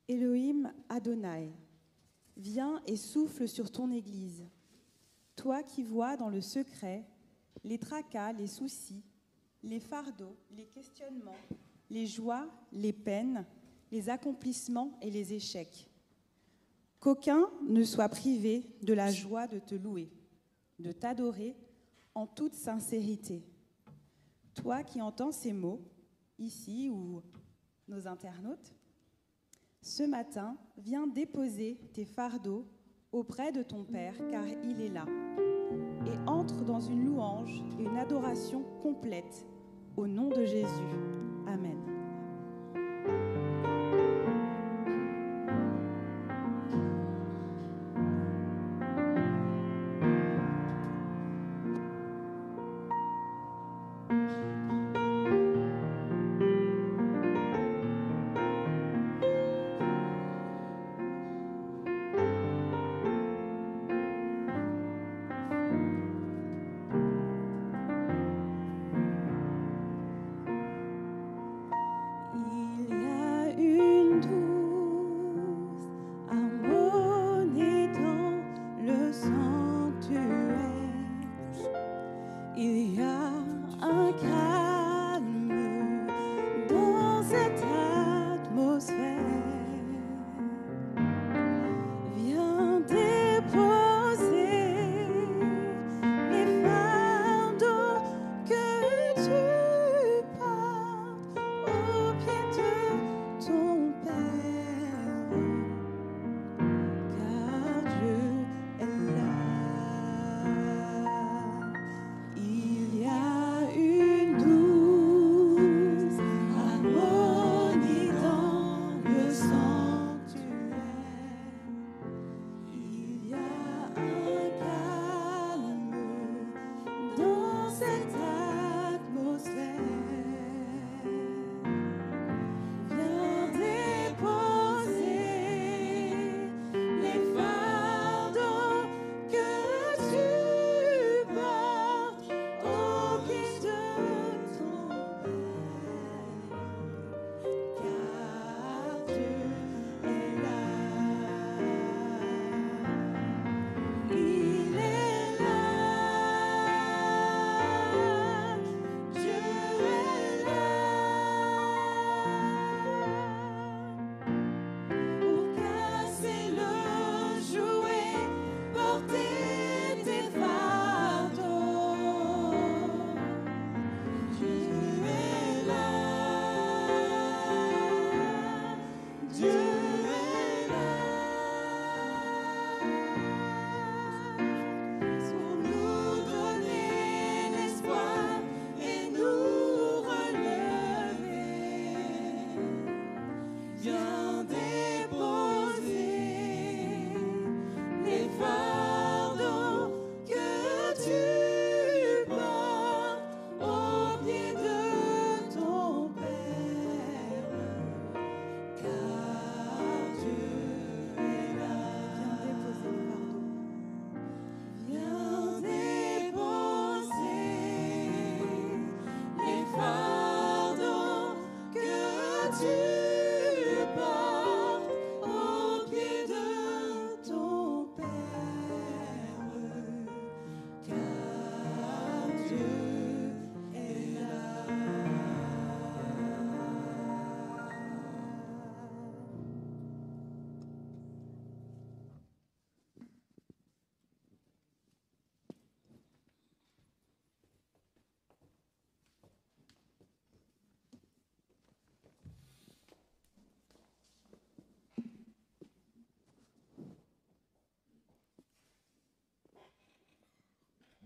Elohim Adonai, viens et souffle sur ton Église. Toi qui vois dans le secret les tracas, les soucis, les fardeaux, les questionnements, les joies, les peines, les accomplissements et les échecs. Qu'aucun ne soit privé de la joie de te louer, de t'adorer en toute sincérité. Toi qui entends ces mots, ici ou nos internautes, ce matin, viens déposer tes fardeaux auprès de ton Père, car il est là, et entre dans une louange et une adoration complète au nom de Jésus. Amen.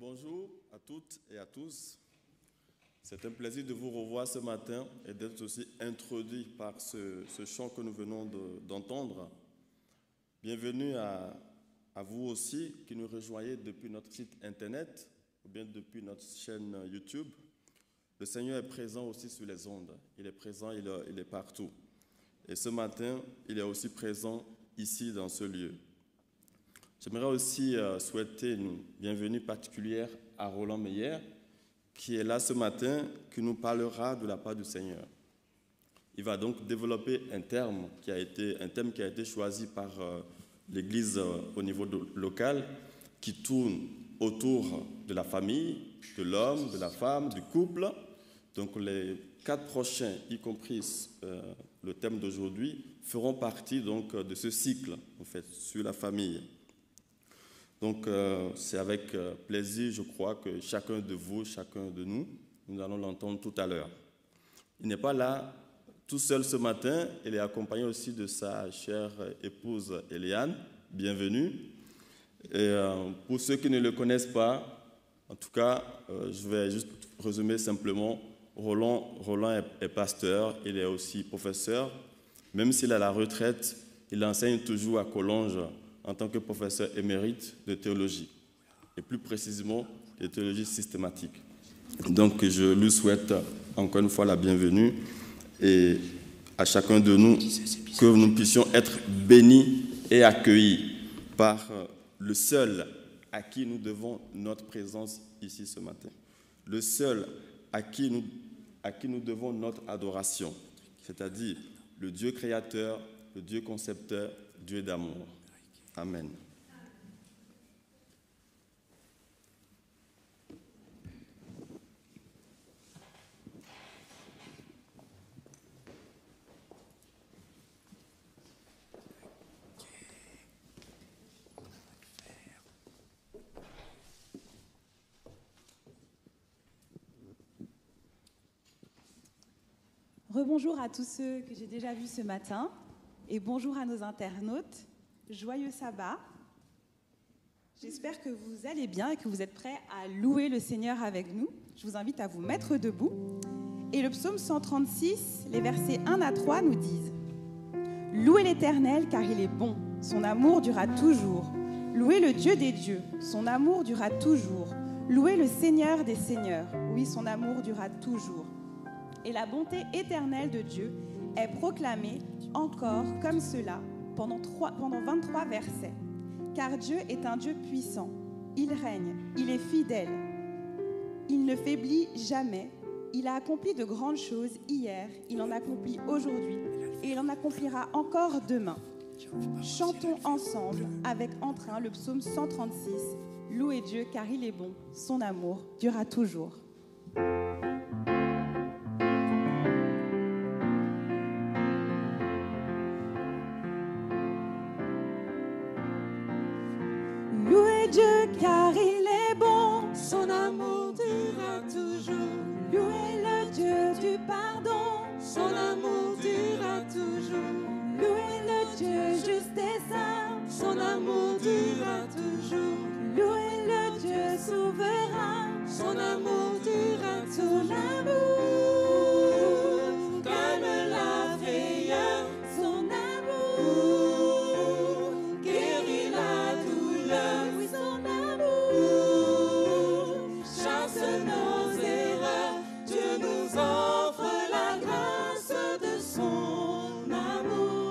Bonjour à toutes et à tous. C'est un plaisir de vous revoir ce matin et d'être aussi introduit par ce chant que nous venons d'entendre. Bienvenue à vous aussi qui nous rejoignez depuis notre site internet ou bien depuis notre chaîne YouTube. Le Seigneur est présent aussi sur les ondes. Il est présent, il est partout. Et ce matin, il est aussi présent ici dans ce lieu. J'aimerais aussi souhaiter une bienvenue particulière à Roland Meyer, qui est là ce matin, qui nous parlera de la part du Seigneur. Il va donc développer un thème qui a été choisi par l'Église au niveau local, qui tourne autour de la famille, de l'homme, de la femme, du couple. Donc les 4 prochains, y compris le thème d'aujourd'hui, feront partie donc de ce cycle, en fait, sur la famille. Donc c'est avec plaisir, je crois, que chacun de vous, chacun de nous, nous allons l'entendre tout à l'heure. Il n'est pas là tout seul ce matin, il est accompagné aussi de sa chère épouse Eliane. Bienvenue. Et pour ceux qui ne le connaissent pas, en tout cas, je vais juste résumer simplement. Roland est pasteur, il est aussi professeur. Même s'il est à la retraite, il enseigne toujours à Collonges en tant que professeur émérite de théologie, et plus précisément de théologie systématique. Donc je lui souhaite encore une fois la bienvenue et à chacun de nous que nous puissions être bénis et accueillis par le seul à qui nous devons notre présence ici ce matin, le seul à qui nous devons notre adoration, c'est-à-dire le Dieu créateur, le Dieu concepteur, Dieu d'amour. Amen. Rebonjour à tous ceux que j'ai déjà vus ce matin et bonjour à nos internautes. Joyeux sabbat. J'espère que vous allez bien et que vous êtes prêts à louer le Seigneur avec nous. Je vous invite à vous mettre debout. Et le psaume 136, les versets 1 à 3 nous disent « Louez l'Éternel car il est bon, son amour durera toujours. Louez le Dieu des dieux, son amour durera toujours. Louez le Seigneur des seigneurs, oui, son amour durera toujours. Et la bonté éternelle de Dieu est proclamée encore comme cela pendant 23 versets. Car Dieu est un Dieu puissant, il règne, il est fidèle, il ne faiblit jamais, il a accompli de grandes choses hier, il en accomplit aujourd'hui et il en accomplira encore demain. Chantons ensemble avec entrain le psaume 136. Louez Dieu car il est bon, son amour durera toujours. Louez Dieu car il est bon, son amour durera toujours. Louez le Dieu du pardon, son amour durera toujours. Louez le Dieu juste et saint, son amour durera toujours. Louez le Dieu souverain, son amour durera son toujours. amour Calme la frayeur, son amour guérit la douleur, oui, son amour chasse nos erreurs. Dieu nous offre la grâce de son amour.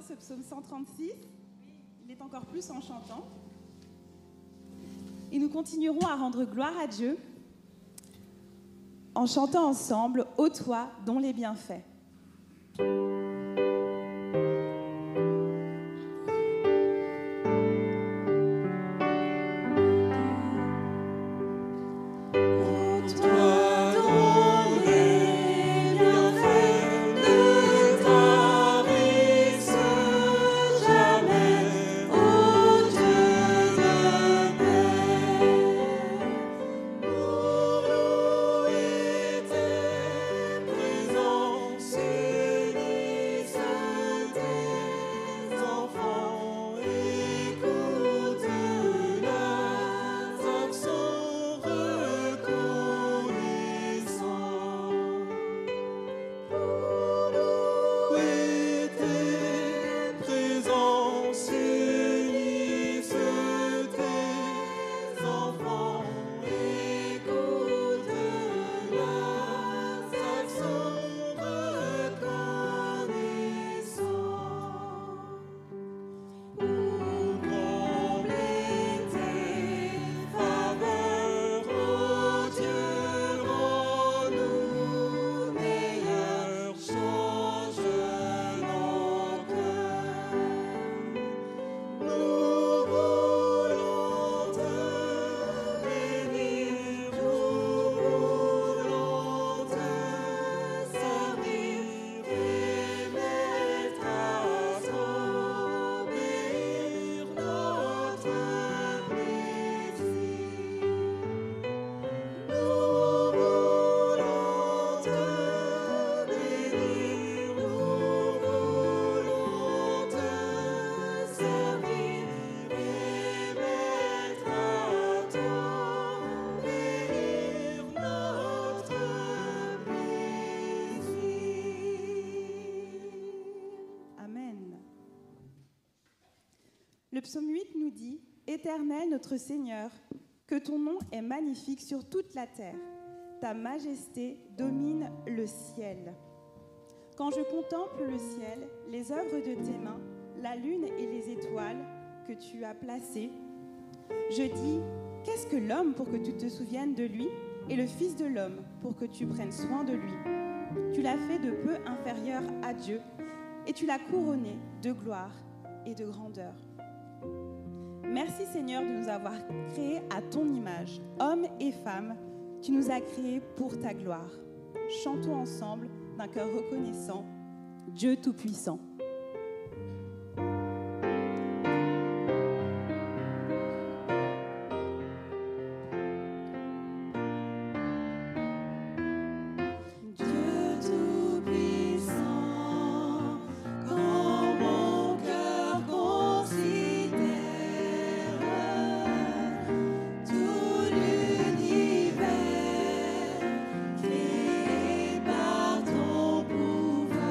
ce psaume 136. Il est encore plus en chantant. Et nous continuerons à rendre gloire à Dieu en chantant ensemble « Ô toi dont les bienfaits ». Le psaume 8 nous dit « Éternel notre Seigneur, que ton nom est magnifique sur toute la terre. Ta majesté domine le ciel. Quand je contemple le ciel, les œuvres de tes mains, la lune et les étoiles que tu as placées, je dis, qu'est-ce que l'homme pour que tu te souviennes de lui et le Fils de l'homme pour que tu prennes soin de lui? Tu l'as fait de peu inférieur à Dieu et tu l'as couronné de gloire et de grandeur. Merci Seigneur de nous avoir créés à ton image, hommes et femmes, tu nous as créés pour ta gloire. Chantons ensemble d'un cœur reconnaissant, Dieu Tout-Puissant. Créé par ton pouvoir.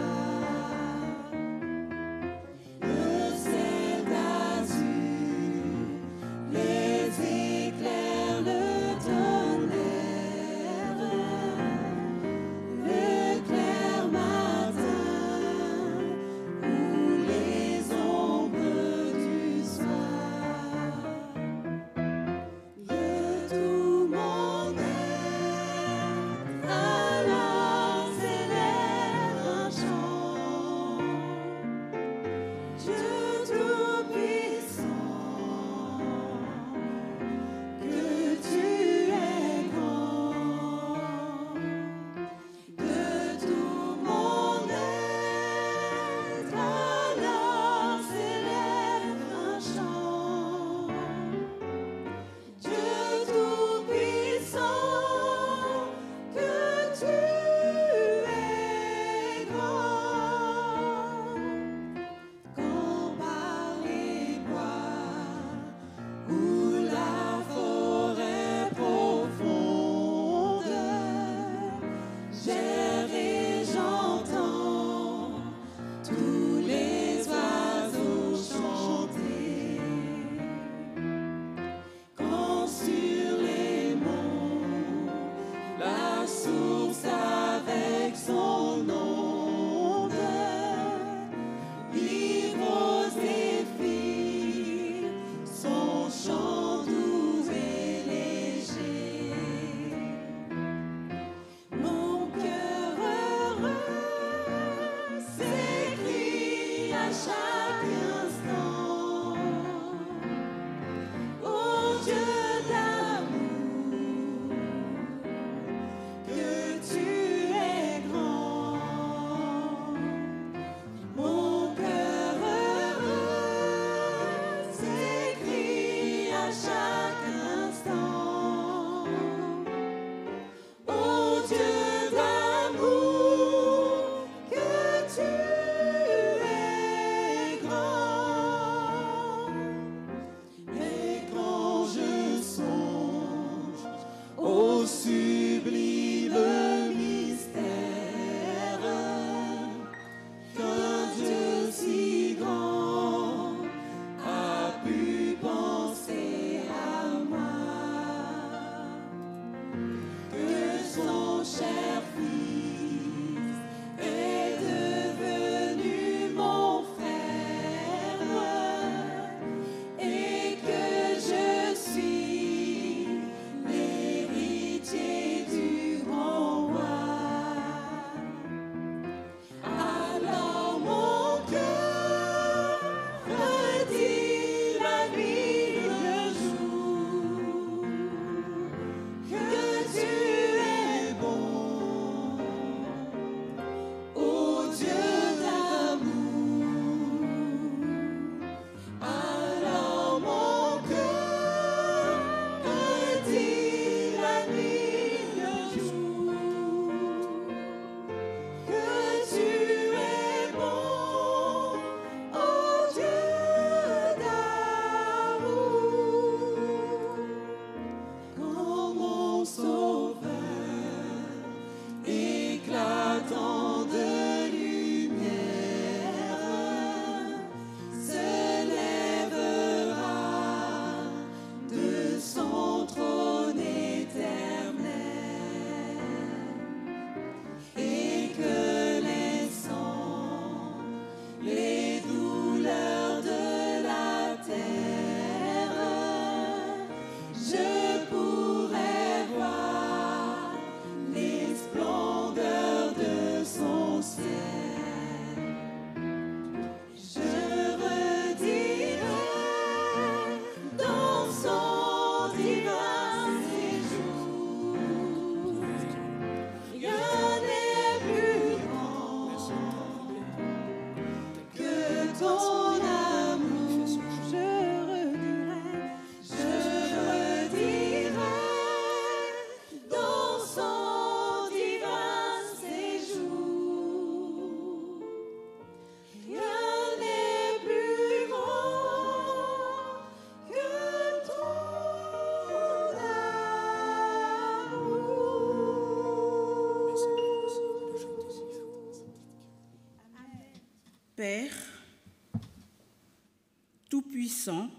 Tout-Puissant,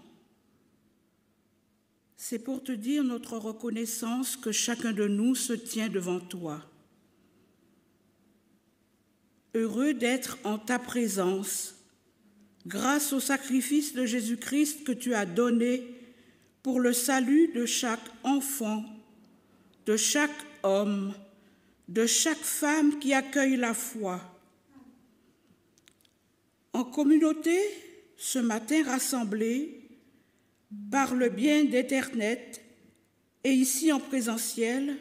c'est pour te dire notre reconnaissance que chacun de nous se tient devant toi. Heureux d'être en ta présence, grâce au sacrifice de Jésus-Christ que tu as donné pour le salut de chaque enfant, de chaque homme, de chaque femme qui accueille la foi. En communauté, ce matin rassemblés, par le bien d'Internet et ici en présentiel,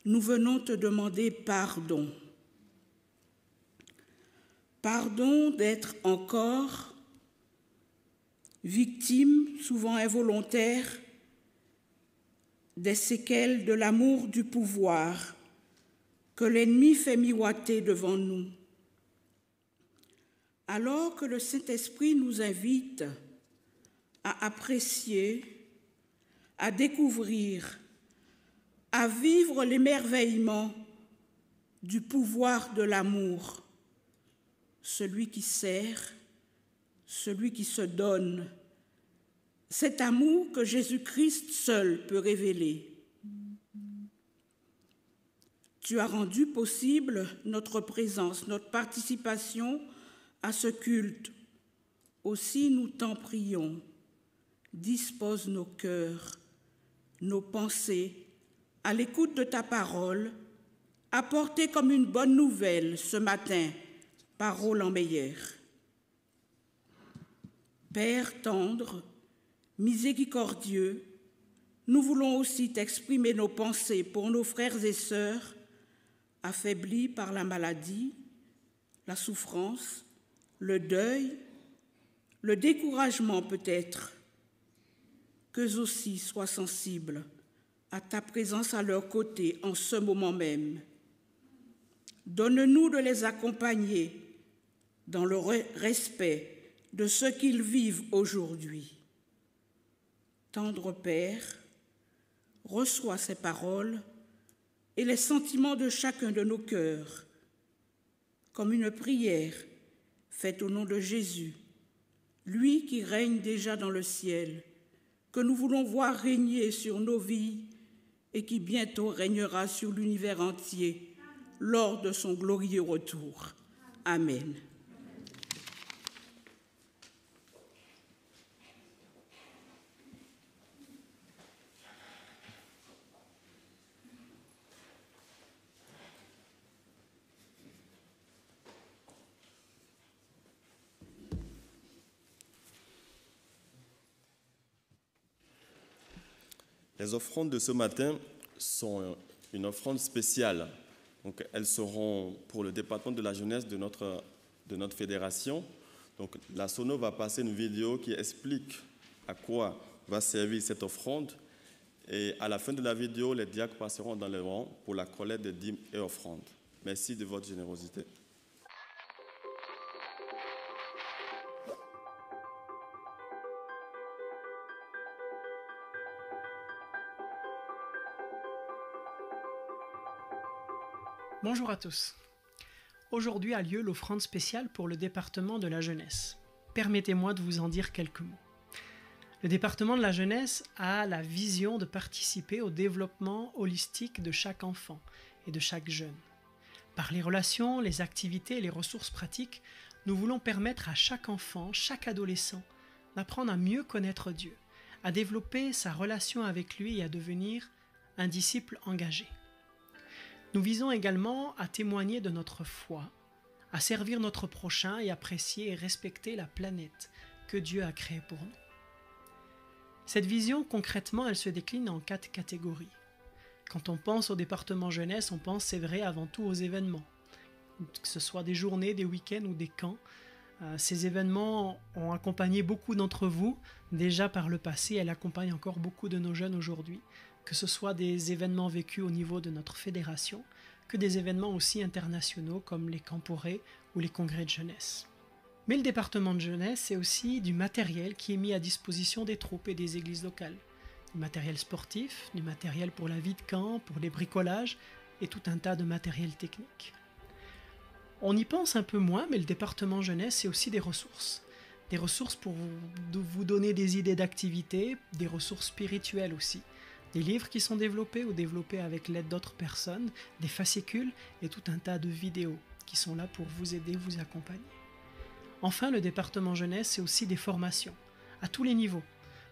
nous venons te demander pardon. Pardon d'être encore victime, souvent involontaire, des séquelles de l'amour du pouvoir que l'ennemi fait miroiter devant nous. Alors que le Saint-Esprit nous invite à apprécier, à découvrir, à vivre l'émerveillement du pouvoir de l'amour, celui qui sert, celui qui se donne, cet amour que Jésus-Christ seul peut révéler. Tu as rendu possible notre présence, notre participation à ce culte. Aussi nous t'en prions. Dispose nos cœurs, nos pensées, à l'écoute de ta parole, apportée comme une bonne nouvelle ce matin par Roland Meyer. Père tendre, miséricordieux, nous voulons aussi t'exprimer nos pensées pour nos frères et sœurs affaiblis par la maladie, la souffrance, le deuil, le découragement peut-être, qu'eux aussi soient sensibles à ta présence à leur côté en ce moment même. Donne-nous de les accompagner dans le respect de ce qu'ils vivent aujourd'hui. Tendre Père, reçois ces paroles et les sentiments de chacun de nos cœurs comme une prière faite au nom de Jésus, lui qui règne déjà dans le ciel, que nous voulons voir régner sur nos vies et qui bientôt régnera sur l'univers entier lors de son glorieux retour. Amen. Les offrandes de ce matin sont une offrande spéciale. Donc, elles seront pour le département de la jeunesse de notre fédération. Donc, la Sono va passer une vidéo qui explique à quoi va servir cette offrande. Et à la fin de la vidéo, les diacres passeront dans les rangs pour la collecte des dîmes et offrandes. Merci de votre générosité. Bonjour à tous. Aujourd'hui a lieu l'offrande spéciale pour le département de la jeunesse. Permettez-moi de vous en dire quelques mots. Le département de la jeunesse a la vision de participer au développement holistique de chaque enfant et de chaque jeune. Par les relations, les activités et les ressources pratiques, nous voulons permettre à chaque enfant, chaque adolescent, d'apprendre à mieux connaître Dieu, à développer sa relation avec lui et à devenir un disciple engagé. Nous visons également à témoigner de notre foi, à servir notre prochain et apprécier et respecter la planète que Dieu a créée pour nous. Cette vision, concrètement, elle se décline en 4 catégories. Quand on pense au département jeunesse, on pense, c'est vrai, avant tout aux événements. Que ce soit des journées, des week-ends ou des camps. Ces événements ont accompagné beaucoup d'entre vous déjà par le passé, elles accompagnent encore beaucoup de nos jeunes aujourd'hui. Que ce soit des événements vécus au niveau de notre fédération, que des événements aussi internationaux comme les camporées ou les congrès de jeunesse. Mais le département de jeunesse, c'est aussi du matériel qui est mis à disposition des troupes et des églises locales. Du matériel sportif, du matériel pour la vie de camp, pour les bricolages et tout un tas de matériel technique. On y pense un peu moins, mais le département jeunesse, c'est aussi des ressources. des ressources pour vous donner des idées d'activités, des ressources spirituelles aussi, des livres qui sont développés ou développés avec l'aide d'autres personnes, des fascicules et tout un tas de vidéos qui sont là pour vous aider, vous accompagner. Enfin, le département jeunesse, c'est aussi des formations à tous les niveaux,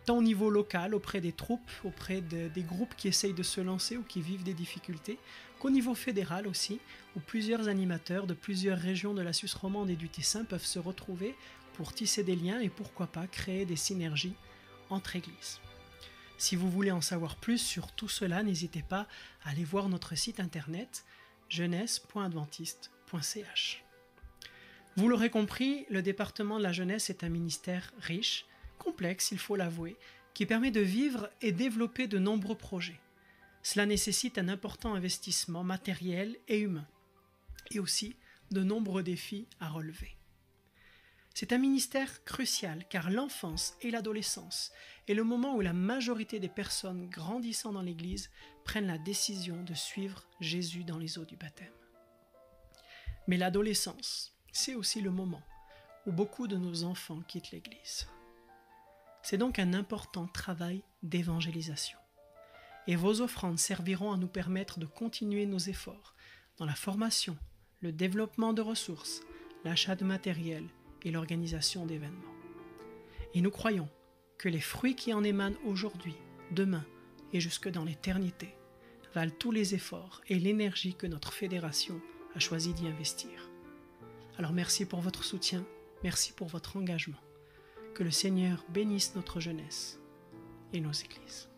tant au niveau local, auprès des troupes, auprès des groupes qui essayent de se lancer ou qui vivent des difficultés, qu'au niveau fédéral aussi, où plusieurs animateurs de plusieurs régions de la Suisse romande et du Tessin peuvent se retrouver pour tisser des liens et pourquoi pas créer des synergies entre églises. Si vous voulez en savoir plus sur tout cela, n'hésitez pas à aller voir notre site internet jeunesse.adventiste.ch. Vous l'aurez compris, le département de la jeunesse est un ministère riche, complexe, il faut l'avouer, qui permet de vivre et développer de nombreux projets. Cela nécessite un important investissement matériel et humain, et aussi de nombreux défis à relever. C'est un ministère crucial car l'enfance et l'adolescence est le moment où la majorité des personnes grandissant dans l'Église prennent la décision de suivre Jésus dans les eaux du baptême. Mais l'adolescence, c'est aussi le moment où beaucoup de nos enfants quittent l'Église. C'est donc un important travail d'évangélisation. Et vos offrandes serviront à nous permettre de continuer nos efforts dans la formation, le développement de ressources, l'achat de matériel et l'organisation d'événements. Et nous croyons que les fruits qui en émanent aujourd'hui, demain et jusque dans l'éternité valent tous les efforts et l'énergie que notre fédération a choisi d'y investir. Alors merci pour votre soutien, merci pour votre engagement. Que le Seigneur bénisse notre jeunesse et nos églises.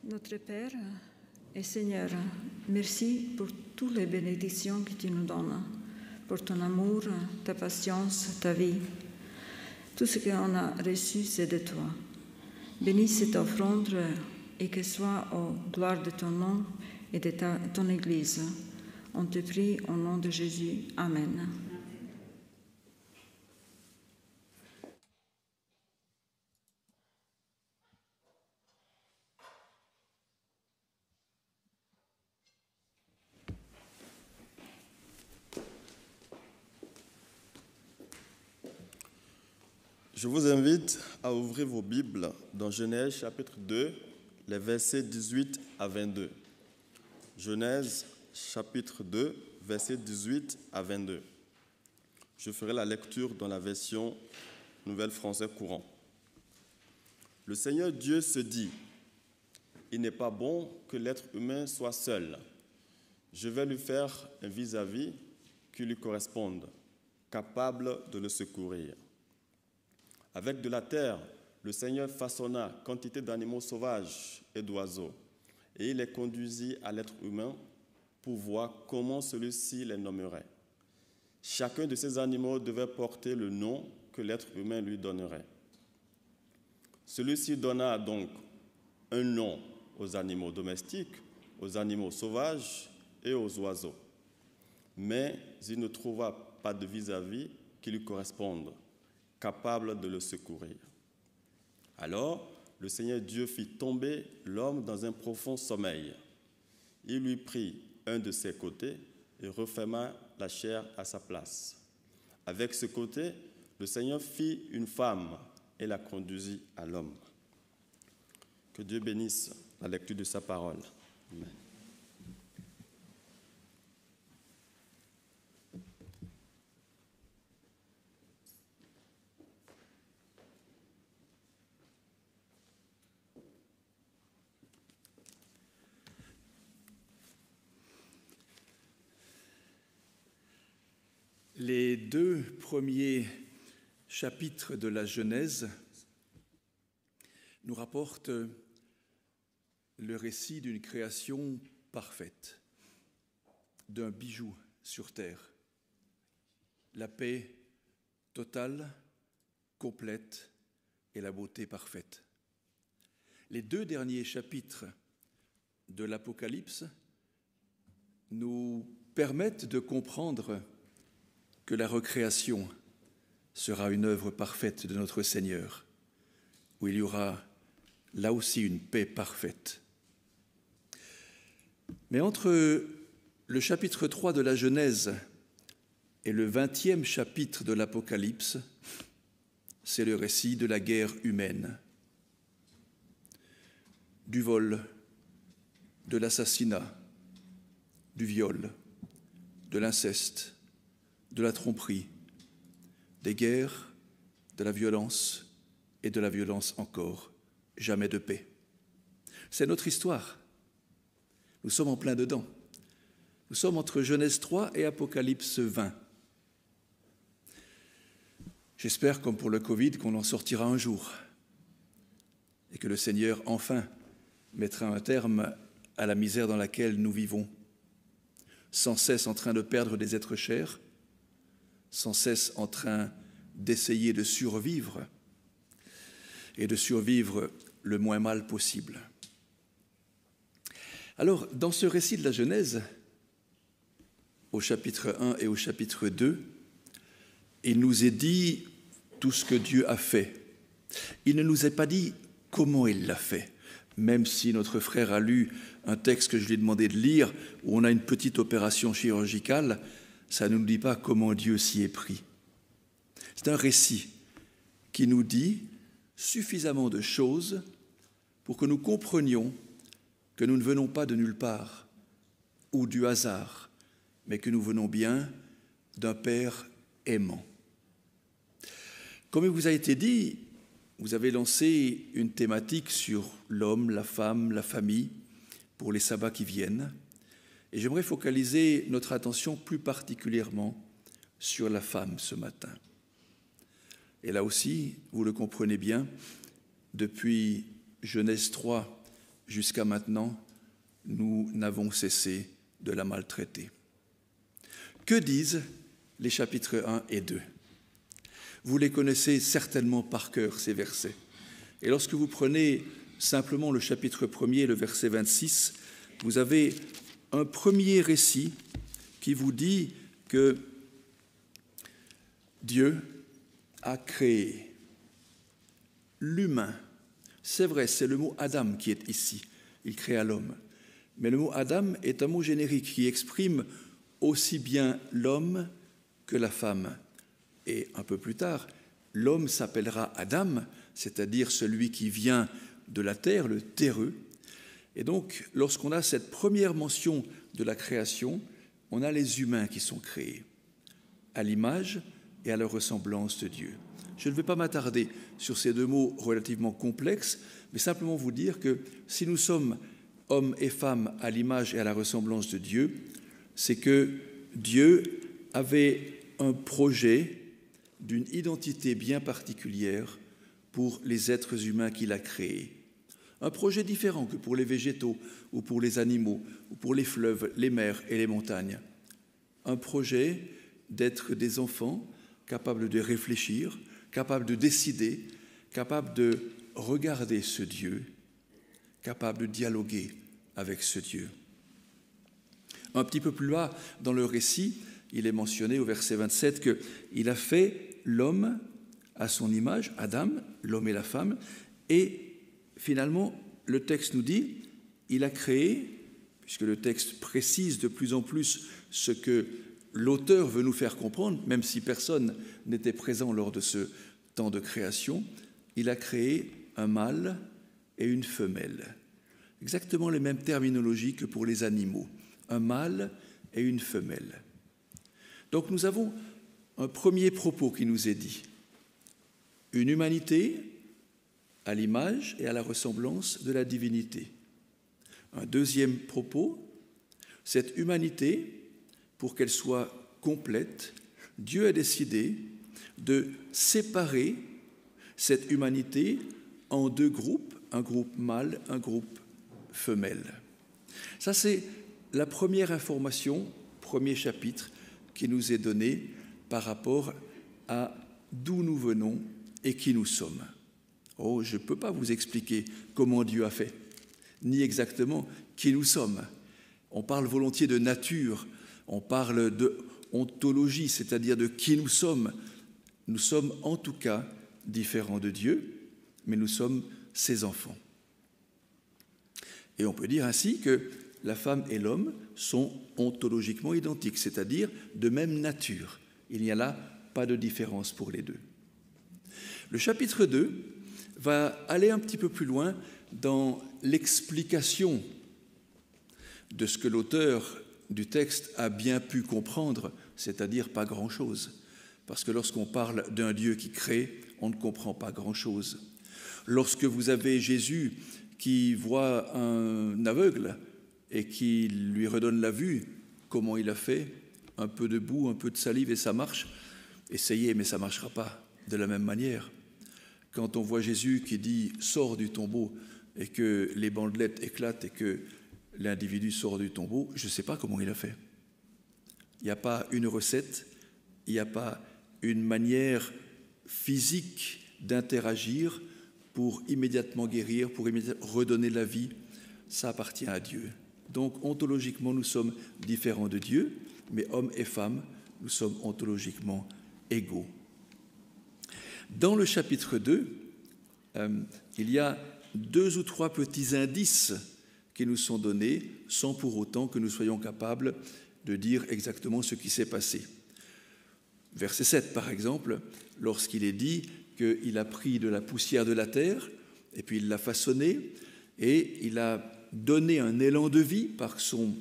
Notre Père et Seigneur, merci pour toutes les bénédictions que tu nous donnes, pour ton amour, ta patience, ta vie. Tout ce qu'on a reçu, c'est de toi. Bénis cette offrande et que soit aux gloires de ton nom et de ton Église. On te prie au nom de Jésus. Amen. Je vous invite à ouvrir vos Bibles dans Genèse chapitre 2, les versets 18 à 22. Genèse chapitre 2, versets 18 à 22. Je ferai la lecture dans la version Nouvelle Français courant. Le Seigneur Dieu se dit, « Il n'est pas bon que l'être humain soit seul. Je vais lui faire un vis-à-vis qui lui corresponde, capable de le secourir. » Avec de la terre, le Seigneur façonna quantité d'animaux sauvages et d'oiseaux, et il les conduisit à l'être humain pour voir comment celui-ci les nommerait. Chacun de ces animaux devait porter le nom que l'être humain lui donnerait. Celui-ci donna donc un nom aux animaux domestiques, aux animaux sauvages et aux oiseaux. Mais il ne trouva pas de vis-à-vis qui lui corresponde, capable de le secourir. Alors, le Seigneur Dieu fit tomber l'homme dans un profond sommeil. Il lui prit un de ses côtés et referma la chair à sa place. Avec ce côté, le Seigneur fit une femme et la conduisit à l'homme. Que Dieu bénisse la lecture de sa parole. Amen. Les deux premiers chapitres de la Genèse nous rapportent le récit d'une création parfaite, d'un bijou sur terre, la paix totale, complète et la beauté parfaite. Les deux derniers chapitres de l'Apocalypse nous permettent de comprendre que la recréation sera une œuvre parfaite de notre Seigneur, où il y aura là aussi une paix parfaite. Mais entre le chapitre 3 de la Genèse et le 20e chapitre de l'Apocalypse, c'est le récit de la guerre humaine, du vol, de l'assassinat, du viol, de l'inceste, de la tromperie, des guerres, de la violence et de la violence encore. Jamais de paix. C'est notre histoire. Nous sommes en plein dedans. Nous sommes entre Genèse 3 et Apocalypse 20. J'espère, comme pour le Covid, qu'on en sortira un jour et que le Seigneur, enfin, mettra un terme à la misère dans laquelle nous vivons, sans cesse en train de perdre des êtres chers, sans cesse en train d'essayer de survivre et de survivre le moins mal possible. Alors, dans ce récit de la Genèse, au chapitre 1 et au chapitre 2, il nous est dit tout ce que Dieu a fait. Il ne nous est pas dit comment il l'a fait, même si notre frère a lu un texte que je lui ai demandé de lire, où on a une petite opération chirurgicale, ça ne nous dit pas comment Dieu s'y est pris. C'est un récit qui nous dit suffisamment de choses pour que nous comprenions que nous ne venons pas de nulle part ou du hasard, mais que nous venons bien d'un Père aimant. Comme il vous a été dit, vous avez lancé une thématique sur l'homme, la femme, la famille pour les sabbats qui viennent. Et j'aimerais focaliser notre attention plus particulièrement sur la femme ce matin. Et là aussi, vous le comprenez bien, depuis Genèse 3 jusqu'à maintenant, nous n'avons cessé de la maltraiter. Que disent les chapitres 1 et 2 ? Vous les connaissez certainement par cœur, ces versets. Et lorsque vous prenez simplement le chapitre 1er, le verset 26, vous avez un premier récit qui vous dit que Dieu a créé l'humain. C'est vrai, c'est le mot Adam qui est ici. Il créa l'homme. Mais le mot Adam est un mot générique qui exprime aussi bien l'homme que la femme. Et un peu plus tard, l'homme s'appellera Adam, c'est-à-dire celui qui vient de la terre, le terreux. Et donc, lorsqu'on a cette première mention de la création, on a les humains qui sont créés, à l'image et à la ressemblance de Dieu. Je ne vais pas m'attarder sur ces deux mots relativement complexes, mais simplement vous dire que si nous sommes hommes et femmes à l'image et à la ressemblance de Dieu, c'est que Dieu avait un projet d'une identité bien particulière pour les êtres humains qu'il a créés. Un projet différent que pour les végétaux ou pour les animaux ou pour les fleuves, les mers et les montagnes. Un projet d'être des enfants capables de réfléchir, capables de décider, capables de regarder ce Dieu, capables de dialoguer avec ce Dieu. Un petit peu plus bas dans le récit, il est mentionné au verset 27 qu'il a fait l'homme à son image, Adam, l'homme et la femme, et finalement, le texte nous dit, il a créé, puisque le texte précise de plus en plus ce que l'auteur veut nous faire comprendre, même si personne n'était présent lors de ce temps de création, il a créé un mâle et une femelle. Exactement les mêmes terminologies que pour les animaux, un mâle et une femelle. Donc nous avons un premier propos qui nous est dit, une humanité à l'image et à la ressemblance de la divinité. Un deuxième propos, cette humanité, pour qu'elle soit complète, Dieu a décidé de séparer cette humanité en deux groupes, un groupe mâle, un groupe femelle. Ça, c'est la première information, premier chapitre, qui nous est donné par rapport à d'où nous venons et qui nous sommes. Oh, je ne peux pas vous expliquer comment Dieu a fait, ni exactement qui nous sommes. On parle volontiers de nature, on parle de ontologie, c'est-à-dire de qui nous sommes. Nous sommes en tout cas différents de Dieu, mais nous sommes ses enfants. Et on peut dire ainsi que la femme et l'homme sont ontologiquement identiques, c'est-à-dire de même nature. Il n'y a là pas de différence pour les deux. Le chapitre 2 va aller un petit peu plus loin dans l'explication de ce que l'auteur du texte a bien pu comprendre, c'est-à-dire pas grand-chose. Parce que lorsqu'on parle d'un Dieu qui crée, on ne comprend pas grand-chose. Lorsque vous avez Jésus qui voit un aveugle et qui lui redonne la vue, comment il a fait? Un peu de boue, un peu de salive et ça marche. Essayez, mais ça ne marchera pas de la même manière. Quand on voit Jésus qui dit « sors du tombeau » et que les bandelettes éclatent et que l'individu sort du tombeau, je ne sais pas comment il a fait. Il n'y a pas une recette, il n'y a pas une manière physique d'interagir pour immédiatement guérir, pour immédiatement redonner la vie. Ça appartient à Dieu. Donc, ontologiquement, nous sommes différents de Dieu, mais hommes et femmes, nous sommes ontologiquement égaux. Dans le chapitre 2, il y a 2 ou 3 petits indices qui nous sont donnés, sans pour autant que nous soyons capables de dire exactement ce qui s'est passé. Verset 7, par exemple, lorsqu'il est dit qu'il a pris de la poussière de la terre, et puis il l'a façonné, et il a donné un élan de vie par son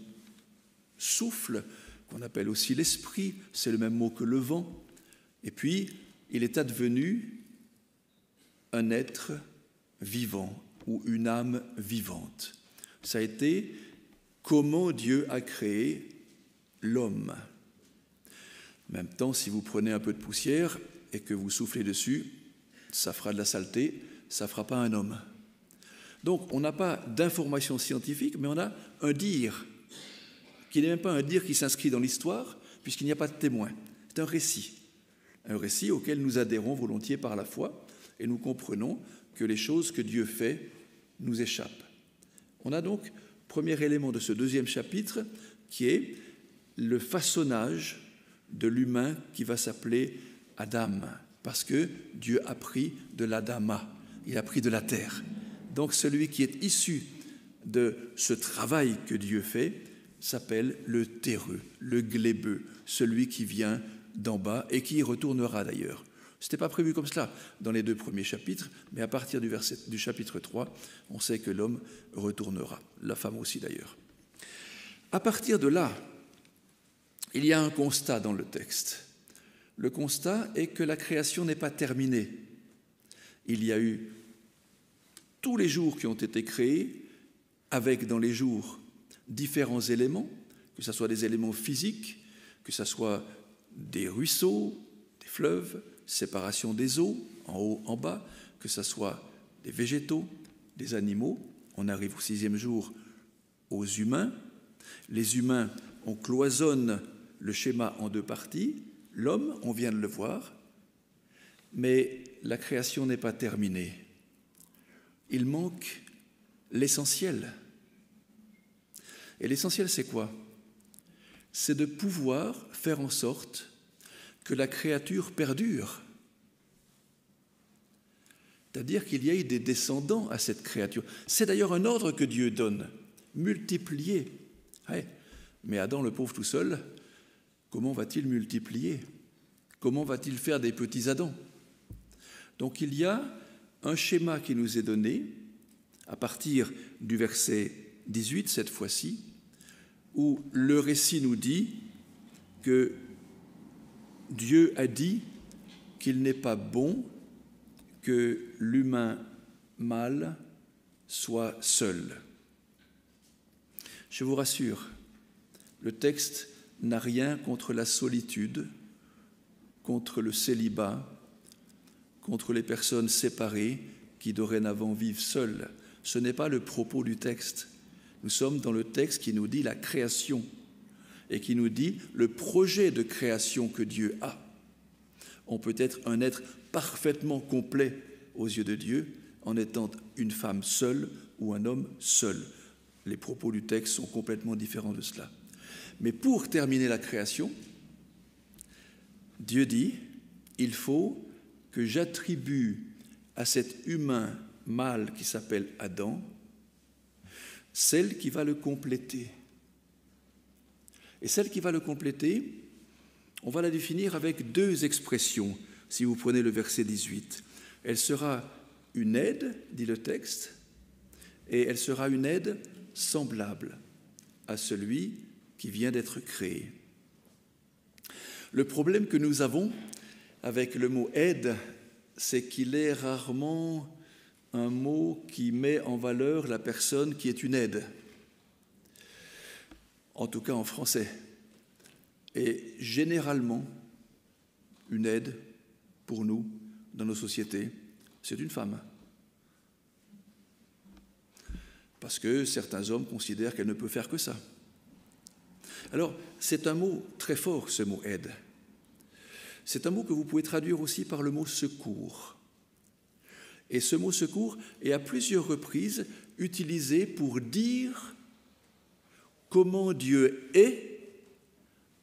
souffle, qu'on appelle aussi l'esprit, c'est le même mot que le vent, et puis il est advenu un être vivant ou une âme vivante. Ça a été comment Dieu a créé l'homme. En même temps, si vous prenez un peu de poussière et que vous soufflez dessus, ça fera de la saleté, ça ne fera pas un homme. Donc, on n'a pas d'information scientifique, mais on a un dire, qui n'est même pas un dire qui s'inscrit dans l'histoire, puisqu'il n'y a pas de témoin. C'est un récit auquel nous adhérons volontiers par la foi, et nous comprenons que les choses que Dieu fait nous échappent. On a donc, premier élément de ce 2e chapitre, qui est le façonnage de l'humain qui va s'appeler Adam, parce que Dieu a pris de l'Adama, il a pris de la terre. Donc celui qui est issu de ce travail que Dieu fait s'appelle le terreux, le glébeux, celui qui vient d'en bas et qui y retournera d'ailleurs. Ce n'était pas prévu comme cela dans les 2 premiers chapitres, mais à partir du chapitre 3, on sait que l'homme retournera, la femme aussi d'ailleurs. À partir de là, il y a un constat dans le texte. Le constat est que la création n'est pas terminée. Il y a eu tous les jours qui ont été créés, avec dans les jours différents éléments, que ce soit des éléments physiques, que ce soit des ruisseaux, des fleuves, séparation des eaux, en haut, en bas, que ce soit des végétaux, des animaux. On arrive au 6e jour aux humains. Les humains, on cloisonne le schéma en 2 parties. L'homme, on vient de le voir, mais la création n'est pas terminée. Il manque l'essentiel. Et l'essentiel, c'est quoi? C'est de pouvoir faire en sorte que la créature perdure. C'est-à-dire qu'il y ait des descendants à cette créature. C'est d'ailleurs un ordre que Dieu donne, multiplier. Ouais. Mais Adam, le pauvre tout seul, comment va-t-il multiplier? Comment va-t-il faire des petits Adams? Donc il y a un schéma qui nous est donné à partir du verset 18, cette fois-ci, où le récit nous dit que Dieu a dit qu'il n'est pas bon que l'humain mâle soit seul. Je vous rassure, le texte n'a rien contre la solitude, contre le célibat, contre les personnes séparées qui dorénavant vivent seules. Ce n'est pas le propos du texte. Nous sommes dans le texte qui nous dit la création et qui nous dit le projet de création que Dieu a. On peut être un être parfaitement complet aux yeux de Dieu en étant une femme seule ou un homme seul. Les propos du texte sont complètement différents de cela. Mais pour terminer la création, Dieu dit, il faut que j'attribue à cet humain mâle qui s'appelle Adam, celle qui va le compléter. Et celle qui va le compléter, on va la définir avec 2 expressions, si vous prenez le verset 18. Elle sera une aide, dit le texte, et elle sera une aide semblable à celui qui vient d'être créé. Le problème que nous avons avec le mot aide, c'est qu'il est rarement un mot qui met en valeur la personne qui est une aide, en tout cas en français. Et généralement, une aide, pour nous, dans nos sociétés, c'est une femme. Parce que certains hommes considèrent qu'elle ne peut faire que ça. Alors, c'est un mot très fort, ce mot aide. C'est un mot que vous pouvez traduire aussi par le mot secours. Et ce mot secours est à plusieurs reprises utilisé pour dire comment Dieu est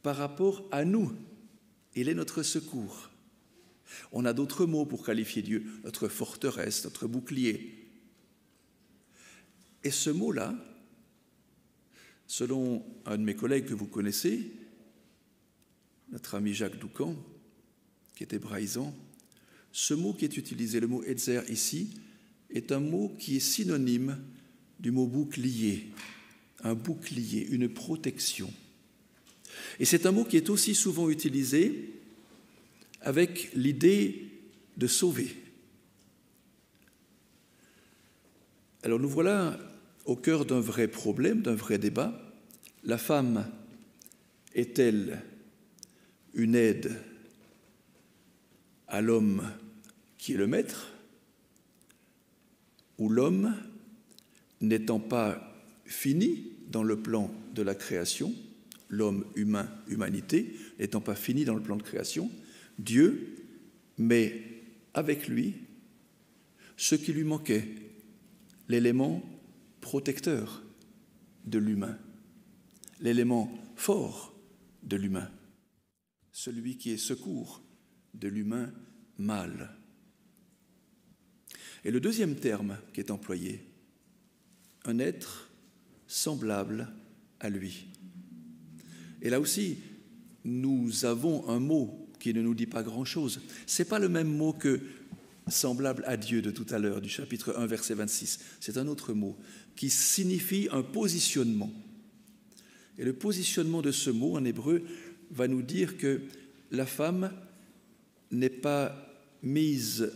par rapport à nous. Il est notre secours. On a d'autres mots pour qualifier Dieu, notre forteresse, notre bouclier. Et ce mot-là, selon un de mes collègues que vous connaissez, notre ami Jacques Doucan, qui est hébraïsant, ce mot qui est utilisé, le mot Etzer ici, est un mot qui est synonyme du mot bouclier, un bouclier, une protection. Et c'est un mot qui est aussi souvent utilisé avec l'idée de sauver. Alors nous voilà au cœur d'un vrai problème, d'un vrai débat. La femme est-elle une aide à l'homme qui est le maître, ou l'homme, n'étant pas fini dans le plan de la création, l'homme humain, humanité, n'étant pas fini dans le plan de création, Dieu met avec lui ce qui lui manquait, l'élément protecteur de l'humain, l'élément fort de l'humain, celui qui est secours de l'humain mâle. Et le deuxième terme qui est employé, un être semblable à lui. Et là aussi, nous avons un mot qui ne nous dit pas grand-chose. Ce n'est pas le même mot que semblable à Dieu de tout à l'heure, du chapitre 1, verset 26. C'est un autre mot qui signifie un positionnement. Et le positionnement de ce mot en hébreu va nous dire que la femme n'est pas mise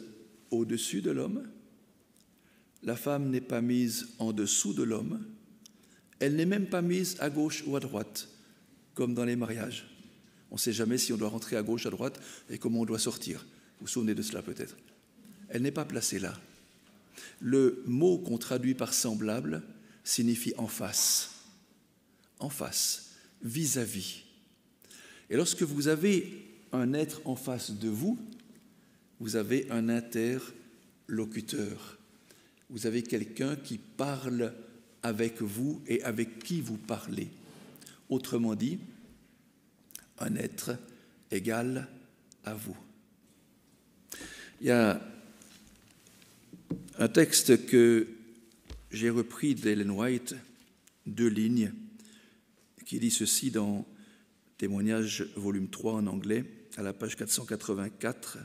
au-dessus de l'homme, la femme n'est pas mise en dessous de l'homme, elle n'est même pas mise à gauche ou à droite, comme dans les mariages. On ne sait jamais si on doit rentrer à gauche, à droite, et comment on doit sortir. Vous vous souvenez de cela peut-être. Elle n'est pas placée là. Le mot qu'on traduit par semblable signifie en face, vis-à-vis. Et lorsque vous avez un être en face de vous, vous avez un interlocuteur. Vous avez quelqu'un qui parle avec vous et avec qui vous parlez. Autrement dit, un être égal à vous. Il y a un texte que j'ai repris d'Ellen White, 2 lignes, qui dit ceci dans Témoignages, volume 3 en anglais, à la page 484.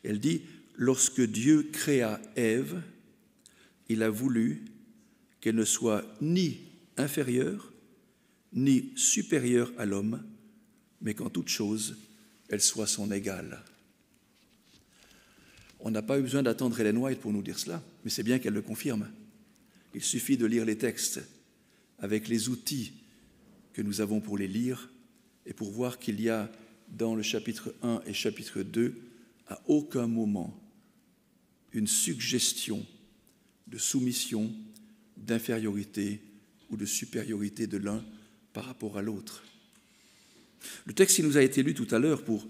Elle dit « Lorsque Dieu créa Ève, il a voulu qu'elle ne soit ni inférieure, ni supérieure à l'homme, mais qu'en toute chose, elle soit son égale. » On n'a pas eu besoin d'attendre Ellen White pour nous dire cela, mais c'est bien qu'elle le confirme. Il suffit de lire les textes avec les outils que nous avons pour les lire et pour voir qu'il y a dans le chapitre 1 et chapitre 2, à aucun moment, une suggestion de soumission, d'infériorité ou de supériorité de l'un par rapport à l'autre. Le texte qui nous a été lu tout à l'heure pour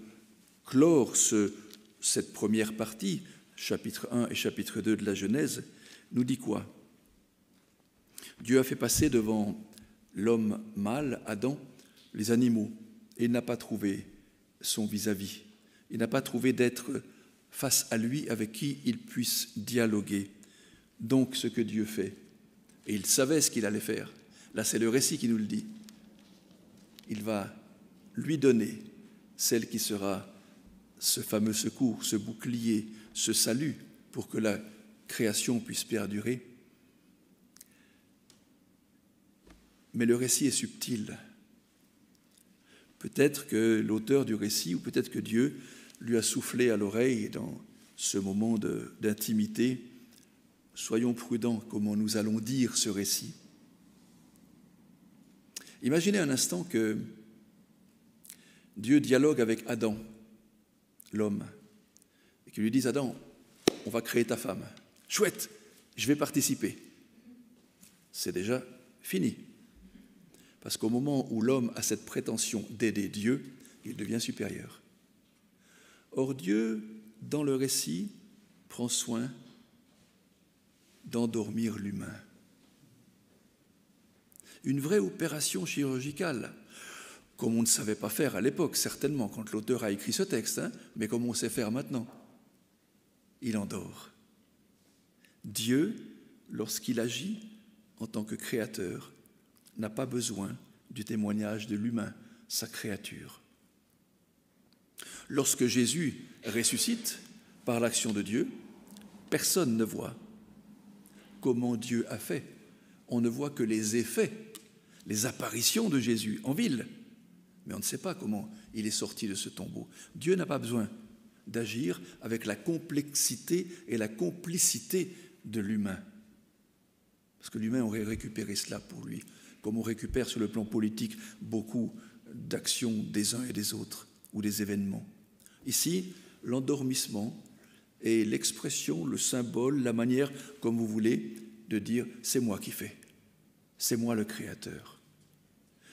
clore cette première partie, chapitre 1 et chapitre 2 de la Genèse, nous dit quoi? Dieu a fait passer devant l'homme mâle, Adam, les animaux, et il n'a pas trouvé son vis-à-vis. Il n'a pas trouvé d'être face à lui avec qui il puisse dialoguer. Donc, ce que Dieu fait, et il savait ce qu'il allait faire, là c'est le récit qui nous le dit, il va lui donner celle qui sera ce fameux secours, ce bouclier, ce salut pour que la création puisse perdurer. Mais le récit est subtil. Peut-être que l'auteur du récit, ou peut-être que Dieu lui a soufflé à l'oreille dans ce moment d'intimité, soyons prudents comment nous allons dire ce récit. Imaginez un instant que Dieu dialogue avec Adam, l'homme, et qu'il lui dise « Adam, on va créer ta femme. Chouette, je vais participer. » C'est déjà fini. Parce qu'au moment où l'homme a cette prétention d'aider Dieu, il devient supérieur. Or Dieu, dans le récit, prend soin d'endormir l'humain. Une vraie opération chirurgicale, comme on ne savait pas faire à l'époque, certainement, quand l'auteur a écrit ce texte, mais comme on sait faire maintenant. Il endort. Dieu, lorsqu'il agit en tant que créateur, n'a pas besoin du témoignage de l'humain, sa créature. Lorsque Jésus ressuscite par l'action de Dieu, personne ne voit comment Dieu a fait. On ne voit que les effets, les apparitions de Jésus en ville, mais on ne sait pas comment il est sorti de ce tombeau. Dieu n'a pas besoin d'agir avec la complexité et la complicité de l'humain, parce que l'humain aurait récupéré cela pour lui, comme on récupère sur le plan politique beaucoup d'actions des uns et des autres, ou des événements. Ici, l'endormissement est l'expression, le symbole, la manière, comme vous voulez, de dire « c'est moi qui fais, c'est moi le Créateur ».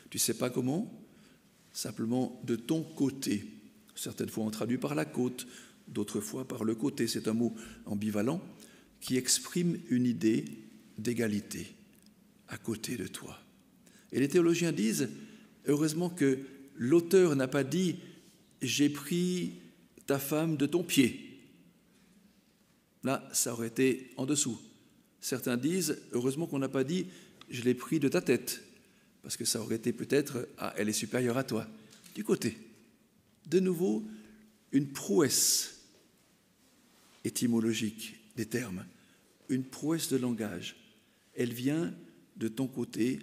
Tu ne sais pas comment? Simplement de ton côté. Certaines fois on traduit par la côte, d'autres fois par le côté. C'est un mot ambivalent qui exprime une idée d'égalité à côté de toi. Et les théologiens disent, heureusement que l'auteur n'a pas dit « j'ai pris ta femme de ton pied ». Là, ça aurait été en dessous. Certains disent, heureusement qu'on n'a pas dit « je l'ai pris de ta tête », parce que ça aurait été peut-être « ah, elle est supérieure à toi », du côté. De nouveau, une prouesse étymologique des termes, une prouesse de langage. Elle vient de ton côté,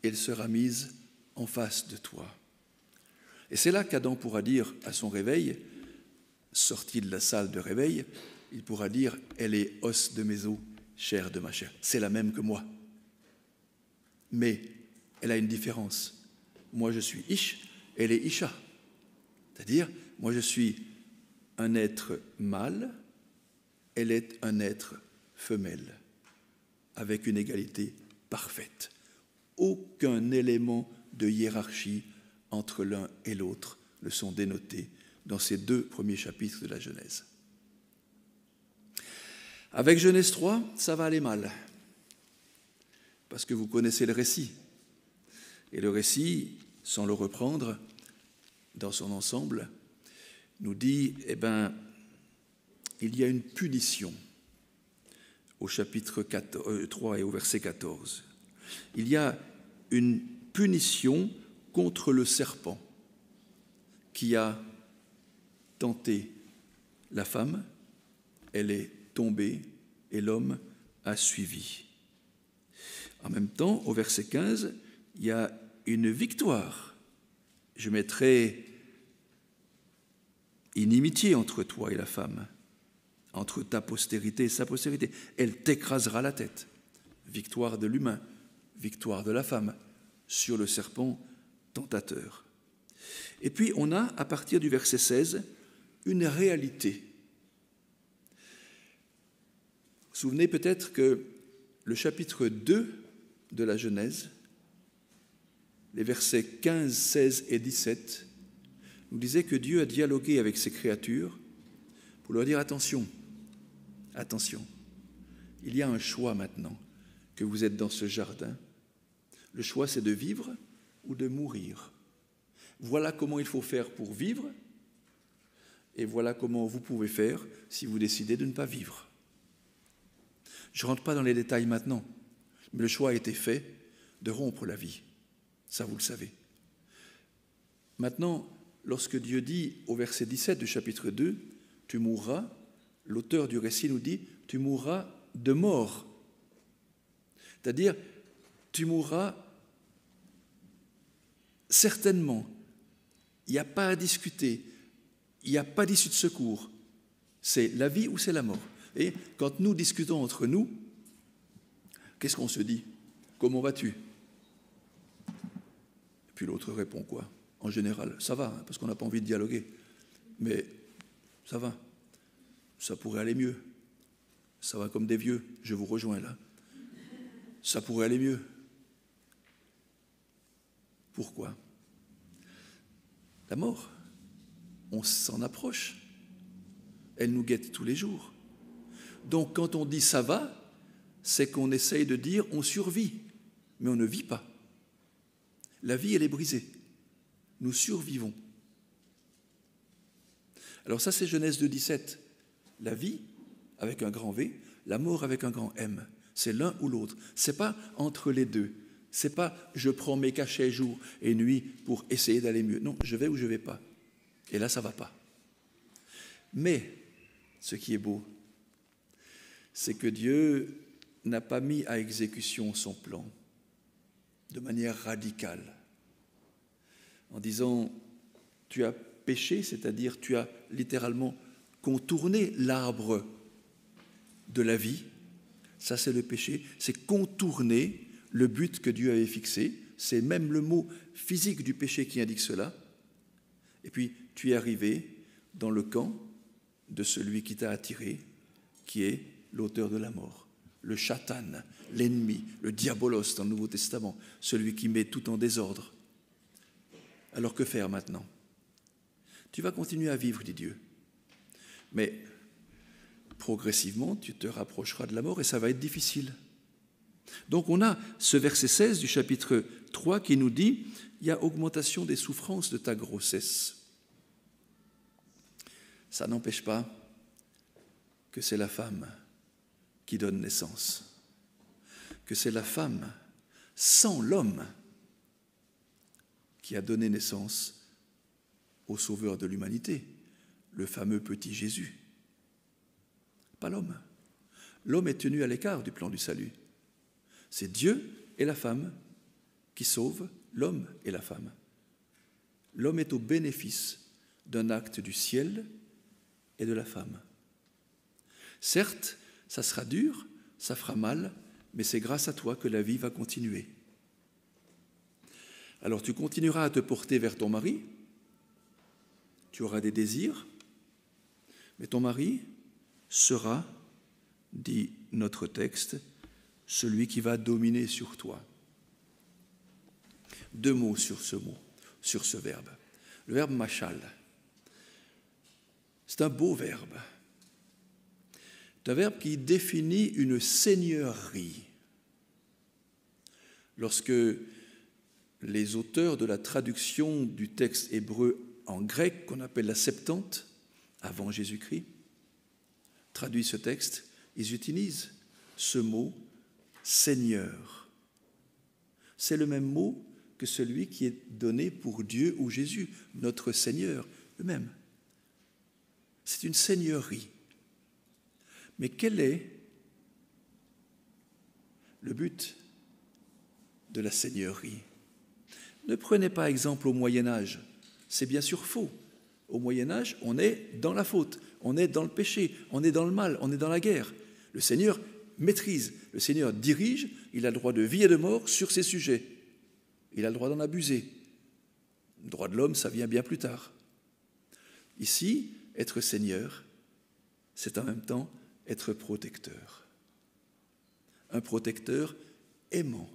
elle sera mise en face de toi. Et c'est là qu'Adam pourra dire à son réveil, sorti de la salle de réveil, il pourra dire « Elle est os de mes os, chair de ma chair ». C'est la même que moi. Mais elle a une différence. Moi, je suis Ish, elle est Isha. C'est-à-dire, moi, je suis un être mâle, elle est un être femelle, avec une égalité parfaite. Aucun élément de hiérarchie entre l'un et l'autre ne sont dénotés dans ces 2 premiers chapitres de la Genèse. Avec Genèse 3, ça va aller mal, parce que vous connaissez le récit. Et le récit, sans le reprendre dans son ensemble, nous dit, il y a une punition au chapitre 3 et au verset 14. Il y a une punition contre le serpent qui a tenté la femme, elle est tombée et l'homme a suivi. En même temps, au verset 15, il y a une victoire. Je mettrai inimitié entre toi et la femme, entre ta postérité et sa postérité. Elle t'écrasera la tête. Victoire de l'humain, victoire de la femme sur le serpent tentateur. Et puis on a, à partir du verset 16, une réalité. Vous vous souvenez peut-être que le chapitre 2 de la Genèse, les versets 15, 16 et 17, nous disait que Dieu a dialogué avec ses créatures pour leur dire attention, attention, il y a un choix maintenant que vous êtes dans ce jardin. Le choix, c'est de vivre ou de mourir. Voilà comment il faut faire pour vivre et voilà comment vous pouvez faire si vous décidez de ne pas vivre. Je ne rentre pas dans les détails maintenant, mais le choix a été fait de rompre la vie. Ça, vous le savez. Maintenant, lorsque Dieu dit au verset 17 du chapitre 2, « Tu mourras », l'auteur du récit nous dit « Tu mourras de mort ». C'est-à-dire, tu mourras certainement. Il n'y a pas à discuter. Il n'y a pas d'issue de secours. C'est la vie ou c'est la mort. Et quand nous discutons entre nous, qu'est-ce qu'on se dit? Comment vas-tu? Puis l'autre répond quoi? En général, ça va, parce qu'on n'a pas envie de dialoguer. Mais ça va. Ça pourrait aller mieux. Ça va comme des vieux. Je vous rejoins là. Ça pourrait aller mieux. Pourquoi? La mort, on s'en approche. Elle nous guette tous les jours. Donc quand on dit ça va, c'est qu'on essaye de dire on survit, mais on ne vit pas. La vie, elle est brisée. Nous survivons. Alors ça, c'est Genèse 2,17. La vie, avec un grand V, la mort avec un grand M. C'est l'un ou l'autre. C'est pas entre les deux. C'est pas je prends mes cachets jour et nuit pour essayer d'aller mieux. Non, je vais ou je vais pas. Et là, ça va pas. Mais ce qui est beau, c'est que Dieu n'a pas mis à exécution son plan de manière radicale, en disant tu as péché, c'est-à-dire tu as littéralement contourné l'arbre de la vie. Ça, c'est le péché, c'est contourner le but que Dieu avait fixé. C'est même le mot physique du péché qui indique cela. Et puis, tu es arrivé dans le camp de celui qui t'a attiré, qui est l'auteur de la mort, le Satan, l'ennemi, le diabolos dans le Nouveau Testament, celui qui met tout en désordre. Alors que faire maintenant? Tu vas continuer à vivre, dit Dieu. Mais progressivement, tu te rapprocheras de la mort et ça va être difficile. Donc on a ce verset 16 du chapitre 3 qui nous dit « Il y a augmentation des souffrances de ta grossesse ». Ça n'empêche pas que c'est la femme qui donne naissance, que c'est la femme sans l'homme qui a donné naissance au Sauveur de l'humanité, le fameux petit Jésus. Pas l'homme. L'homme est tenu à l'écart du plan du salut. C'est Dieu et la femme qui sauvent l'homme et la femme. L'homme est au bénéfice d'un acte du ciel et de la femme. Certes, ça sera dur, ça fera mal, mais c'est grâce à toi que la vie va continuer. Alors tu continueras à te porter vers ton mari, tu auras des désirs, mais ton mari sera, dit notre texte, celui qui va dominer sur toi. 2 mots sur ce verbe. Le verbe machal. C'est un beau verbe. C'est un verbe qui définit une seigneurie. Lorsque les auteurs de la traduction du texte hébreu en grec, qu'on appelle la Septante, avant Jésus-Christ, traduisent ce texte, ils utilisent ce mot « Seigneur ». C'est le même mot que celui qui est donné pour Dieu ou Jésus, notre Seigneur eux-mêmes. C'est une seigneurie. Mais quel est le but de la seigneurie? Ne prenez pas exemple au Moyen-Âge. C'est bien sûr faux. Au Moyen-Âge, on est dans la faute, on est dans le péché, on est dans le mal, on est dans la guerre. Le Seigneur maîtrise, le Seigneur dirige, il a le droit de vie et de mort sur ces sujets. Il a le droit d'en abuser. Le droit de l'homme, ça vient bien plus tard. Ici, être Seigneur, c'est en même temps être protecteur. Un protecteur aimant.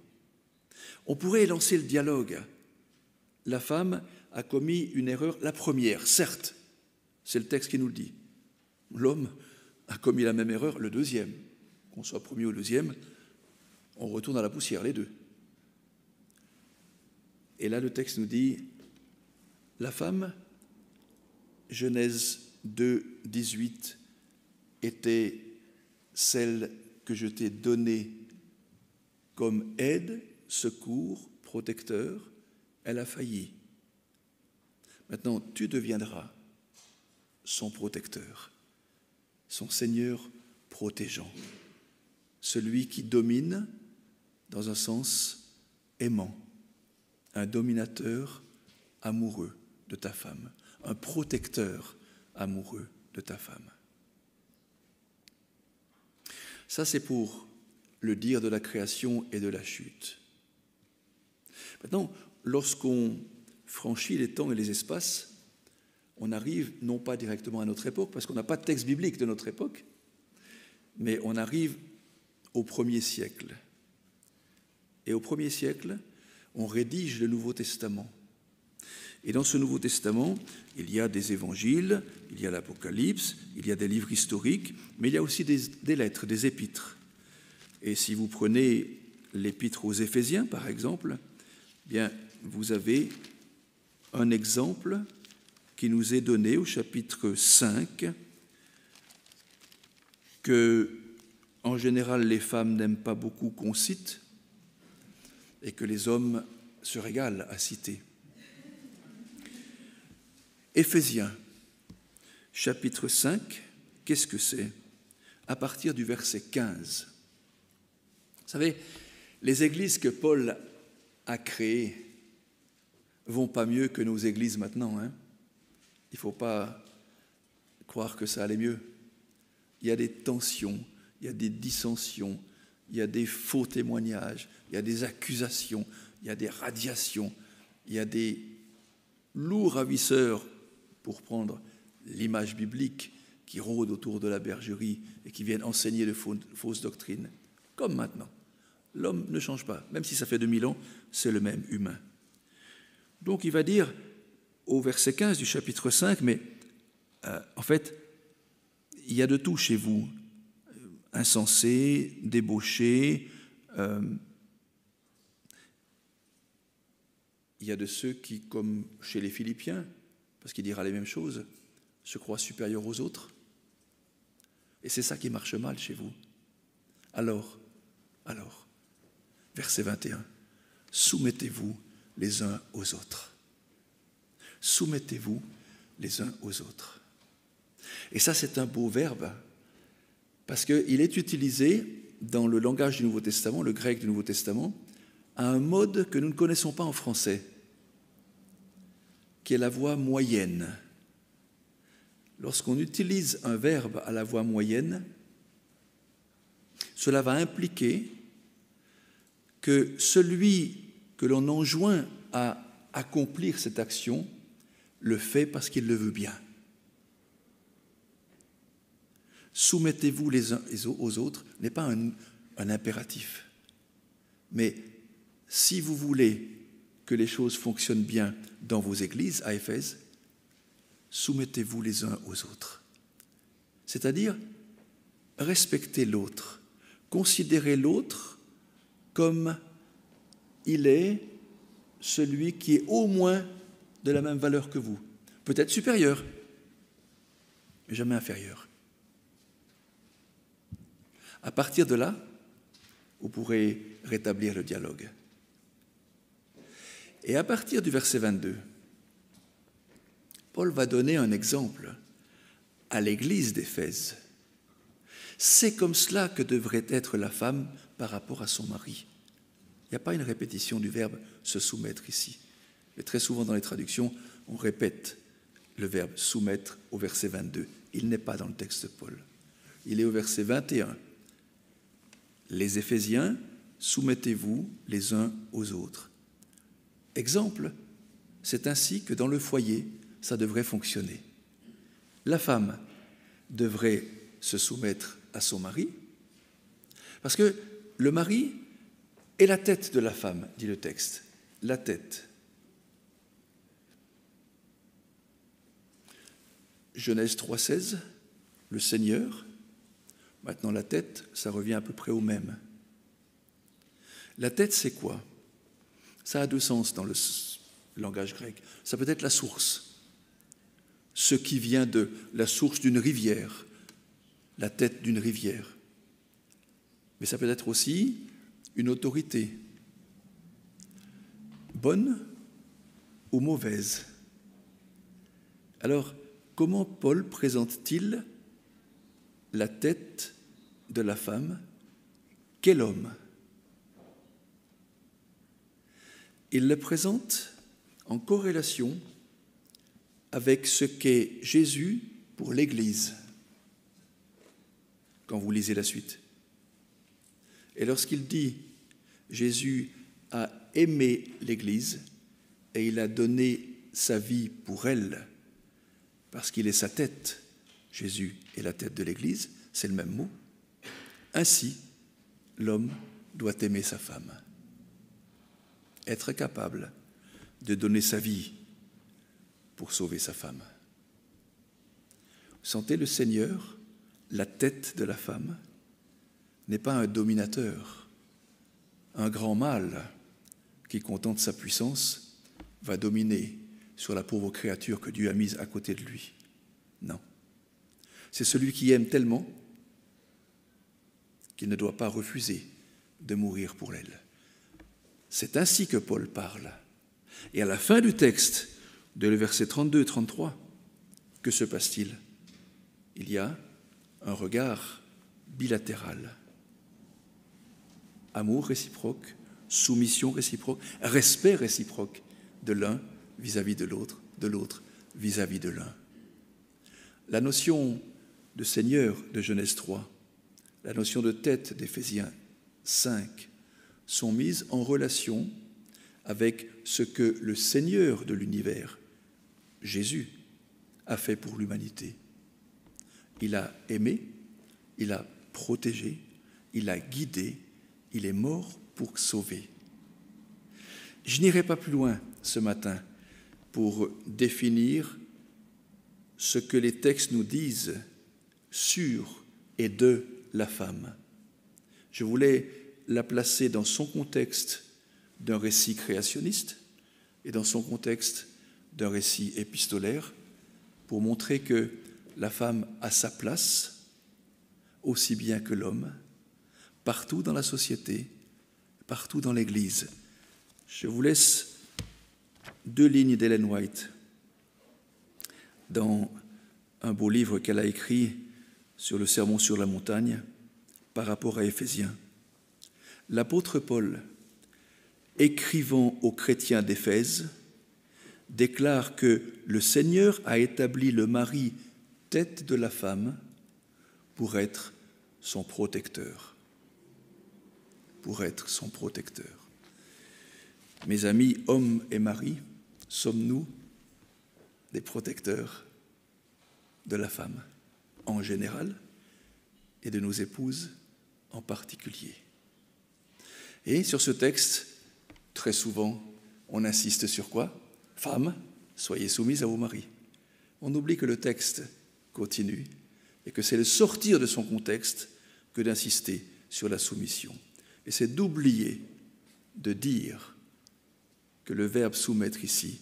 On pourrait lancer le dialogue. La femme a commis une erreur, la première, certes, c'est le texte qui nous le dit. L'homme a commis la même erreur, le deuxième. Qu'on soit premier ou deuxième, on retourne à la poussière, les deux. Et là, le texte nous dit, la femme, Genèse 2, 18, était celle que je t'ai donnée comme aide, secours, protecteur. Elle a failli. Maintenant, tu deviendras son protecteur, son Seigneur protégeant, celui qui domine dans un sens aimant, un dominateur amoureux de ta femme, un protecteur amoureux de ta femme. Ça, c'est pour le dire de la création et de la chute. Maintenant, lorsqu'on franchit les temps et les espaces, on arrive non pas directement à notre époque, parce qu'on n'a pas de texte biblique de notre époque, mais on arrive au 1er siècle. Et au 1er siècle, on rédige le Nouveau Testament. Et dans ce Nouveau Testament, il y a des évangiles, il y a l'Apocalypse, il y a des livres historiques, mais il y a aussi des lettres, des épîtres. Et si vous prenez l'épître aux Éphésiens, par exemple, bien, vous avez un exemple qui nous est donné au chapitre 5, que, en général, les femmes n'aiment pas beaucoup qu'on cite, et que les hommes se régalent à citer. Éphésiens, chapitre 5, qu'est-ce que c'est? À partir du verset 15. Vous savez, les églises que Paul a créées vont pas mieux que nos églises maintenant. Hein? Il ne faut pas croire que ça allait mieux. Il y a des tensions, il y a des dissensions, il y a des faux témoignages, il y a des accusations, il y a des radiations, il y a des loups ravisseurs, pour prendre l'image biblique, qui rôdent autour de la bergerie et qui viennent enseigner de fausses doctrines, comme maintenant. L'homme ne change pas, même si ça fait 2000 ans, c'est le même humain. Donc il va dire au verset 15 du chapitre 5, mais en fait, il y a de tout chez vous, insensés, débauchés, il y a de ceux qui, comme chez les Philippiens, parce qu'il dira les mêmes choses, se croient supérieurs aux autres. Et c'est ça qui marche mal chez vous. Alors, verset 21, soumettez-vous les uns aux autres. Soumettez-vous les uns aux autres. Et ça, c'est un beau verbe, parce qu'il est utilisé dans le langage du Nouveau Testament, le grec du Nouveau Testament, à un mode que nous ne connaissons pas en français, qui est la voix moyenne. Lorsqu'on utilise un verbe à la voix moyenne, cela va impliquer que celui que l'on enjoint à accomplir cette action le fait parce qu'il le veut bien. Soumettez-vous les uns aux autres n'est pas un impératif. Mais si vous voulez que les choses fonctionnent bien dans vos églises à Éphèse, soumettez-vous les uns aux autres. C'est-à-dire, respectez l'autre, considérez l'autre comme il est celui qui est au moins de la même valeur que vous. Peut-être supérieur, mais jamais inférieur. À partir de là, vous pourrez rétablir le dialogue. Et à partir du verset 22, Paul va donner un exemple à l'église d'Éphèse. C'est comme cela que devrait être la femme par rapport à son mari. Il n'y a pas une répétition du verbe « se soumettre » ici. Mais très souvent dans les traductions, on répète le verbe « soumettre » au verset 22. Il n'est pas dans le texte de Paul. Il est au verset 21. Les Éphésiens, soumettez-vous les uns aux autres. Exemple, c'est ainsi que dans le foyer, ça devrait fonctionner. La femme devrait se soumettre à son mari, parce que le mari est la tête de la femme, dit le texte. La tête. Genèse 3,16, le Seigneur. Maintenant, la tête, ça revient à peu près au même. La tête, c'est quoi? Ça a deux sens dans le langage grec. Ça peut être la source, ce qui vient de la source d'une rivière, la tête d'une rivière. Mais ça peut être aussi une autorité, bonne ou mauvaise. Alors, comment Paul présente-t-il la tête de la femme? Quel homme? Il le présente en corrélation avec ce qu'est Jésus pour l'Église, quand vous lisez la suite. Et lorsqu'il dit « Jésus a aimé l'Église et il a donné sa vie pour elle, parce qu'il est sa tête », Jésus est la tête de l'Église, c'est le même mot. Ainsi, l'homme doit aimer sa femme, être capable de donner sa vie pour sauver sa femme. Sentez le Seigneur, la tête de la femme, n'est pas un dominateur, un grand mâle qui, content de sa puissance, va dominer sur la pauvre créature que Dieu a mise à côté de lui. Non. C'est celui qui aime tellement qu'il ne doit pas refuser de mourir pour elle. C'est ainsi que Paul parle. Et à la fin du texte, de le verset 32 et 33, que se passe-t-il? Il y a un regard bilatéral. Amour réciproque, soumission réciproque, respect réciproque de l'un vis-à-vis de l'autre vis-à-vis de l'un. La notion de Seigneur de Genèse 3, la notion de tête d'Éphésiens 5 sont mises en relation avec ce que le Seigneur de l'univers, Jésus, a fait pour l'humanité. Il a aimé, il a protégé, il a guidé, il est mort pour sauver. Je n'irai pas plus loin ce matin pour définir ce que les textes nous disent sur et de la femme. Je voulais la placer dans son contexte d'un récit créationniste et dans son contexte d'un récit épistolaire pour montrer que la femme a sa place aussi bien que l'homme, partout dans la société, partout dans l'Église. Je vous laisse 2 lignes d'Ellen White dans un beau livre qu'elle a écrit sur le sermon sur la montagne par rapport à Éphésiens. L'apôtre Paul, écrivant aux chrétiens d'Éphèse, déclare que le Seigneur a établi le mari tête de la femme pour être son protecteur. Pour être son protecteur. Mes amis, hommes et maris, sommes-nous des protecteurs de la femme en général et de nos épouses en particulier? Et sur ce texte, très souvent, on insiste sur quoi? Femmes, soyez soumises à vos maris. On oublie que le texte continue et que c'est le sortir de son contexte que d'insister sur la soumission. Et c'est d'oublier de dire que le verbe soumettre ici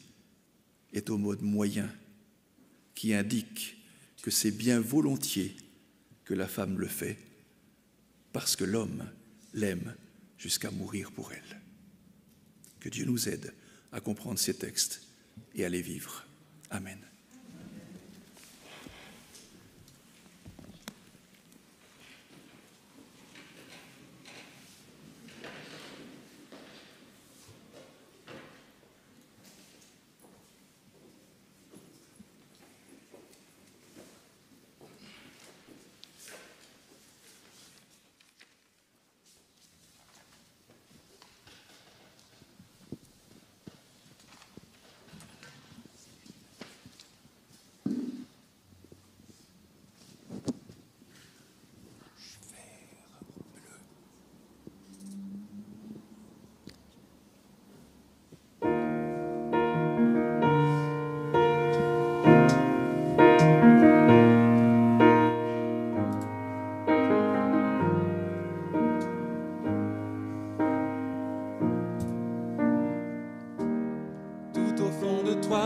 est au mode moyen qui indique que c'est bien volontiers que la femme le fait parce que l'homme l'aime jusqu'à mourir pour elle. Que Dieu nous aide à comprendre ces textes et à les vivre. Amen.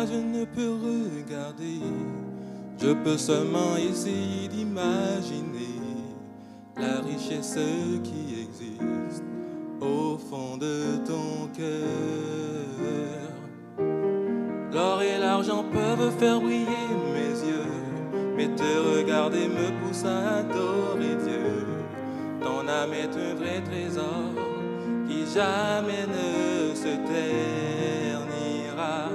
Je ne peux regarder, je peux seulement essayer d'imaginer la richesse qui existe au fond de ton cœur. L'or et l'argent peuvent faire briller mes yeux, mais te regarder me pousse à adorer Dieu. Ton âme est un vrai trésor qui jamais ne se ternira.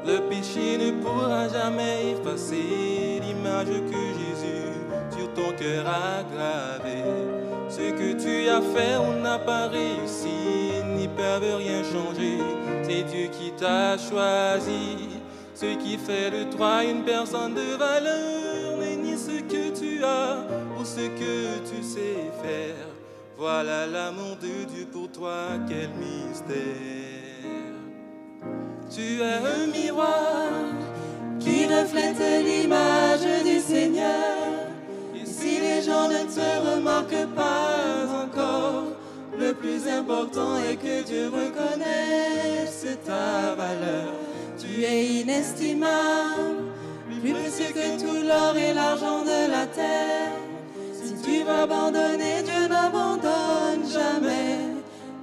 Le péché ne pourra jamais effacer l'image que Jésus sur ton cœur a gravée. Ce que tu as fait, on n'a pas réussi, ni peuvent rien changer. C'est Dieu qui t'a choisi. Ce qui fait de toi une personne de valeur n'est ni ce que tu as ou ce que tu sais faire. Voilà l'amour de Dieu pour toi, quel mystère. Tu es un miroir qui reflète l'image du Seigneur. Et si les gens ne te remarquent pas encore, le plus important est que Dieu reconnaisse ta valeur. Tu es inestimable, plus précieux que tout l'or et l'argent de la terre. Si tu vas abandonner, Dieu n'abandonne jamais.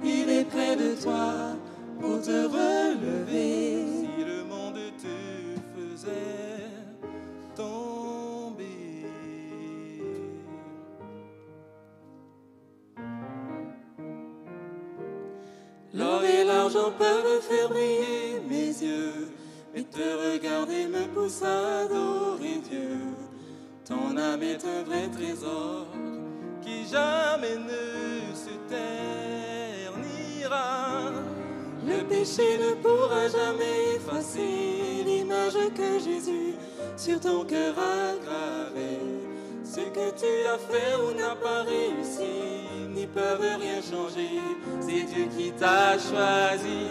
Il est près de toi pour te relever. Si le monde te faisait tomber, l'or et l'argent peuvent faire briller mes yeux, mais te regarder me pousse à adorer Dieu. Ton âme est un vrai trésor qui jamais ne se ternira. Le péché ne pourra jamais effacer l'image que Jésus sur ton cœur a gravée. Ce que tu as fait ou n'a pas réussi, n'y peuvent rien changer. C'est Dieu qui t'a choisi.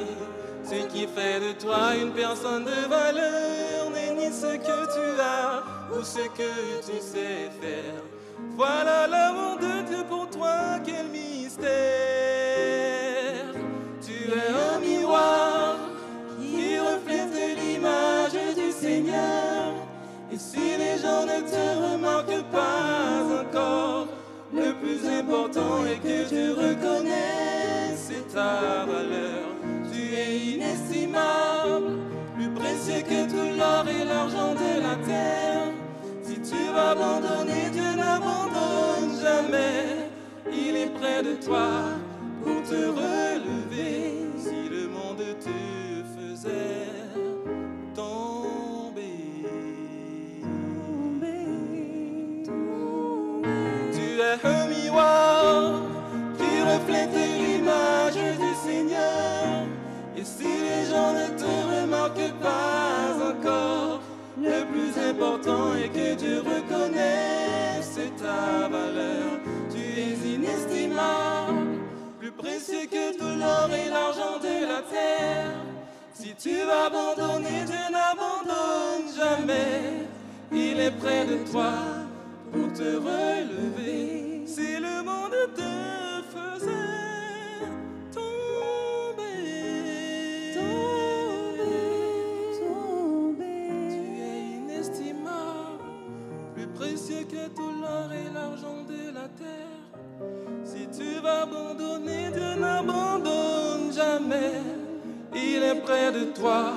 Ce qui fait de toi une personne de valeur n'est ni ce que tu as ou ce que tu sais faire. Voilà l'amour de Dieu pour toi, quel mystère. Tu es un miroir qui reflète l'image du Seigneur. Et si les gens ne te remarquent pas encore, le plus important est que Dieu reconnaisse ta valeur. Tu es inestimable, plus précieux que tout l'or et l'argent de la terre. vas abandonner, Dieu n'abandonne jamais. Il est près de toi pour te relever. Si le monde te faisait tomber, tu es un miroir qui reflète l'image du Seigneur. Et si les gens ne te remarquent pas encore, le plus important est que Dieu reconnaisse ta valeur. Tu es inestimable, plus précieux que tout l'or et l'argent de la terre. Si tu vas abandonner, Dieu n'abandonne jamais. Il est près de toi pour te relever. Si le monde te faisait tomber, tu es inestimable, plus précieux que tout l'or et l'argent de la terre. Si tu vas abandonner, Dieu n'abandonne jamais. Il est près de toi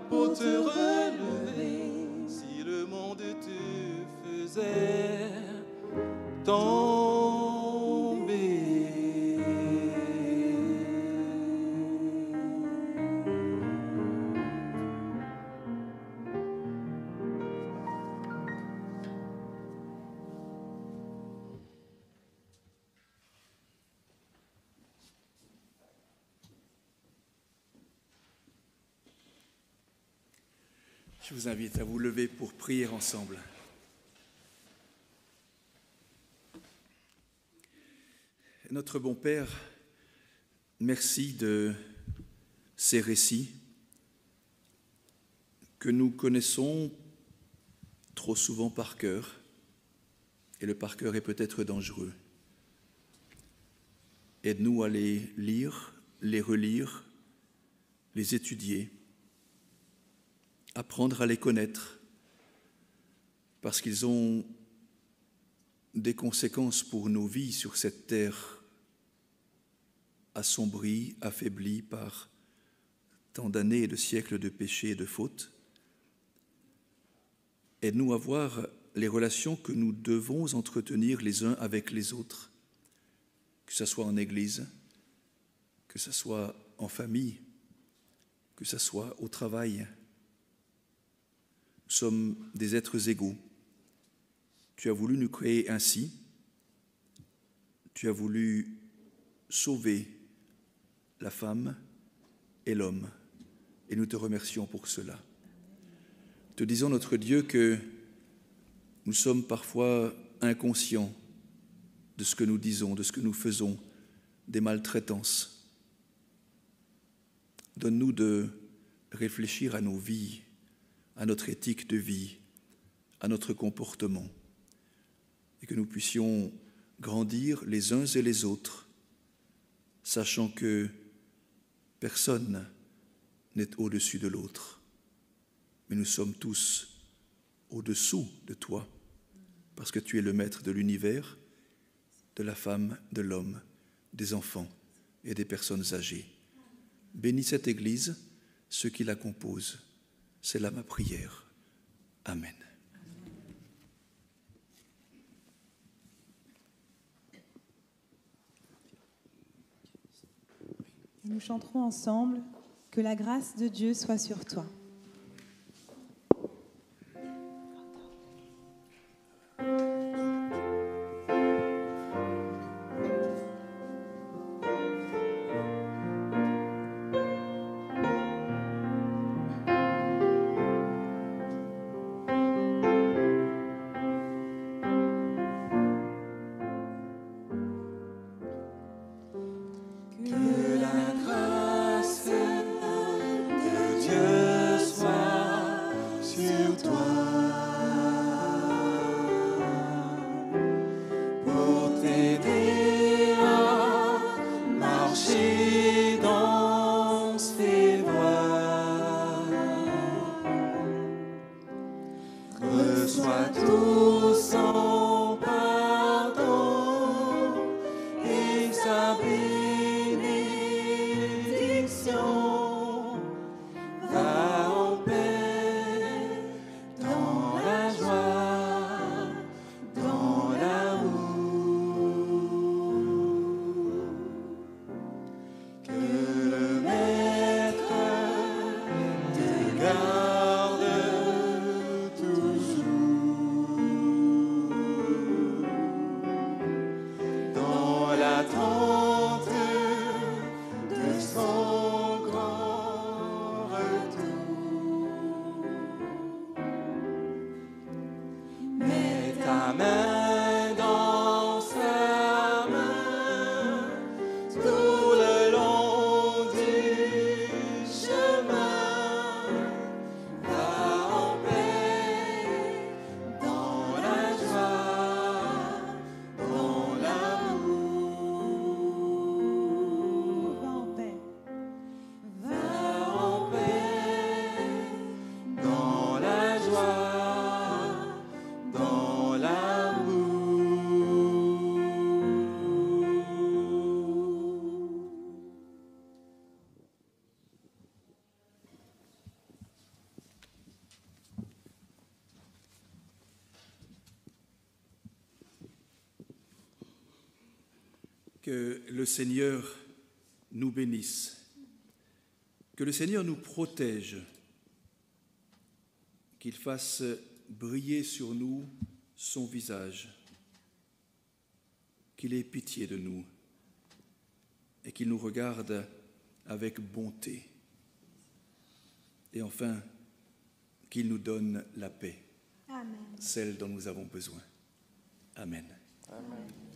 pour te relever. Si le monde te faisait tomber. Je vous invite à vous lever pour prier ensemble. Notre bon Père, merci de ces récits que nous connaissons trop souvent par cœur, et le par cœur est peut-être dangereux. Aide-nous à les lire, les relire, les étudier, apprendre à les connaître, parce qu'ils ont des conséquences pour nos vies sur cette terre assombrie, affaiblie par tant d'années et de siècles de péché et de fautes. Aide-nous à voir les relations que nous devons entretenir les uns avec les autres, que ce soit en Église, que ce soit en famille, que ce soit au travail. Nous sommes des êtres égaux. Tu as voulu nous créer ainsi. Tu as voulu sauver la femme et l'homme. Et nous te remercions pour cela. Te disons, notre Dieu, que nous sommes parfois inconscients de ce que nous disons, de ce que nous faisons, des maltraitances. Donne-nous de réfléchir à nos vies, à notre éthique de vie, à notre comportement, et que nous puissions grandir les uns et les autres, sachant que personne n'est au-dessus de l'autre, mais nous sommes tous au-dessous de toi, parce que tu es le maître de l'univers, de la femme, de l'homme, des enfants et des personnes âgées. Bénis cette Église, ceux qui la composent. C'est là ma prière. Amen. Nous chanterons ensemble « Que la grâce de Dieu soit sur toi ». que le Seigneur nous bénisse, que le Seigneur nous protège, qu'il fasse briller sur nous son visage, qu'il ait pitié de nous et qu'il nous regarde avec bonté. Et enfin, qu'il nous donne la paix, Amen. celle dont nous avons besoin. Amen. Amen.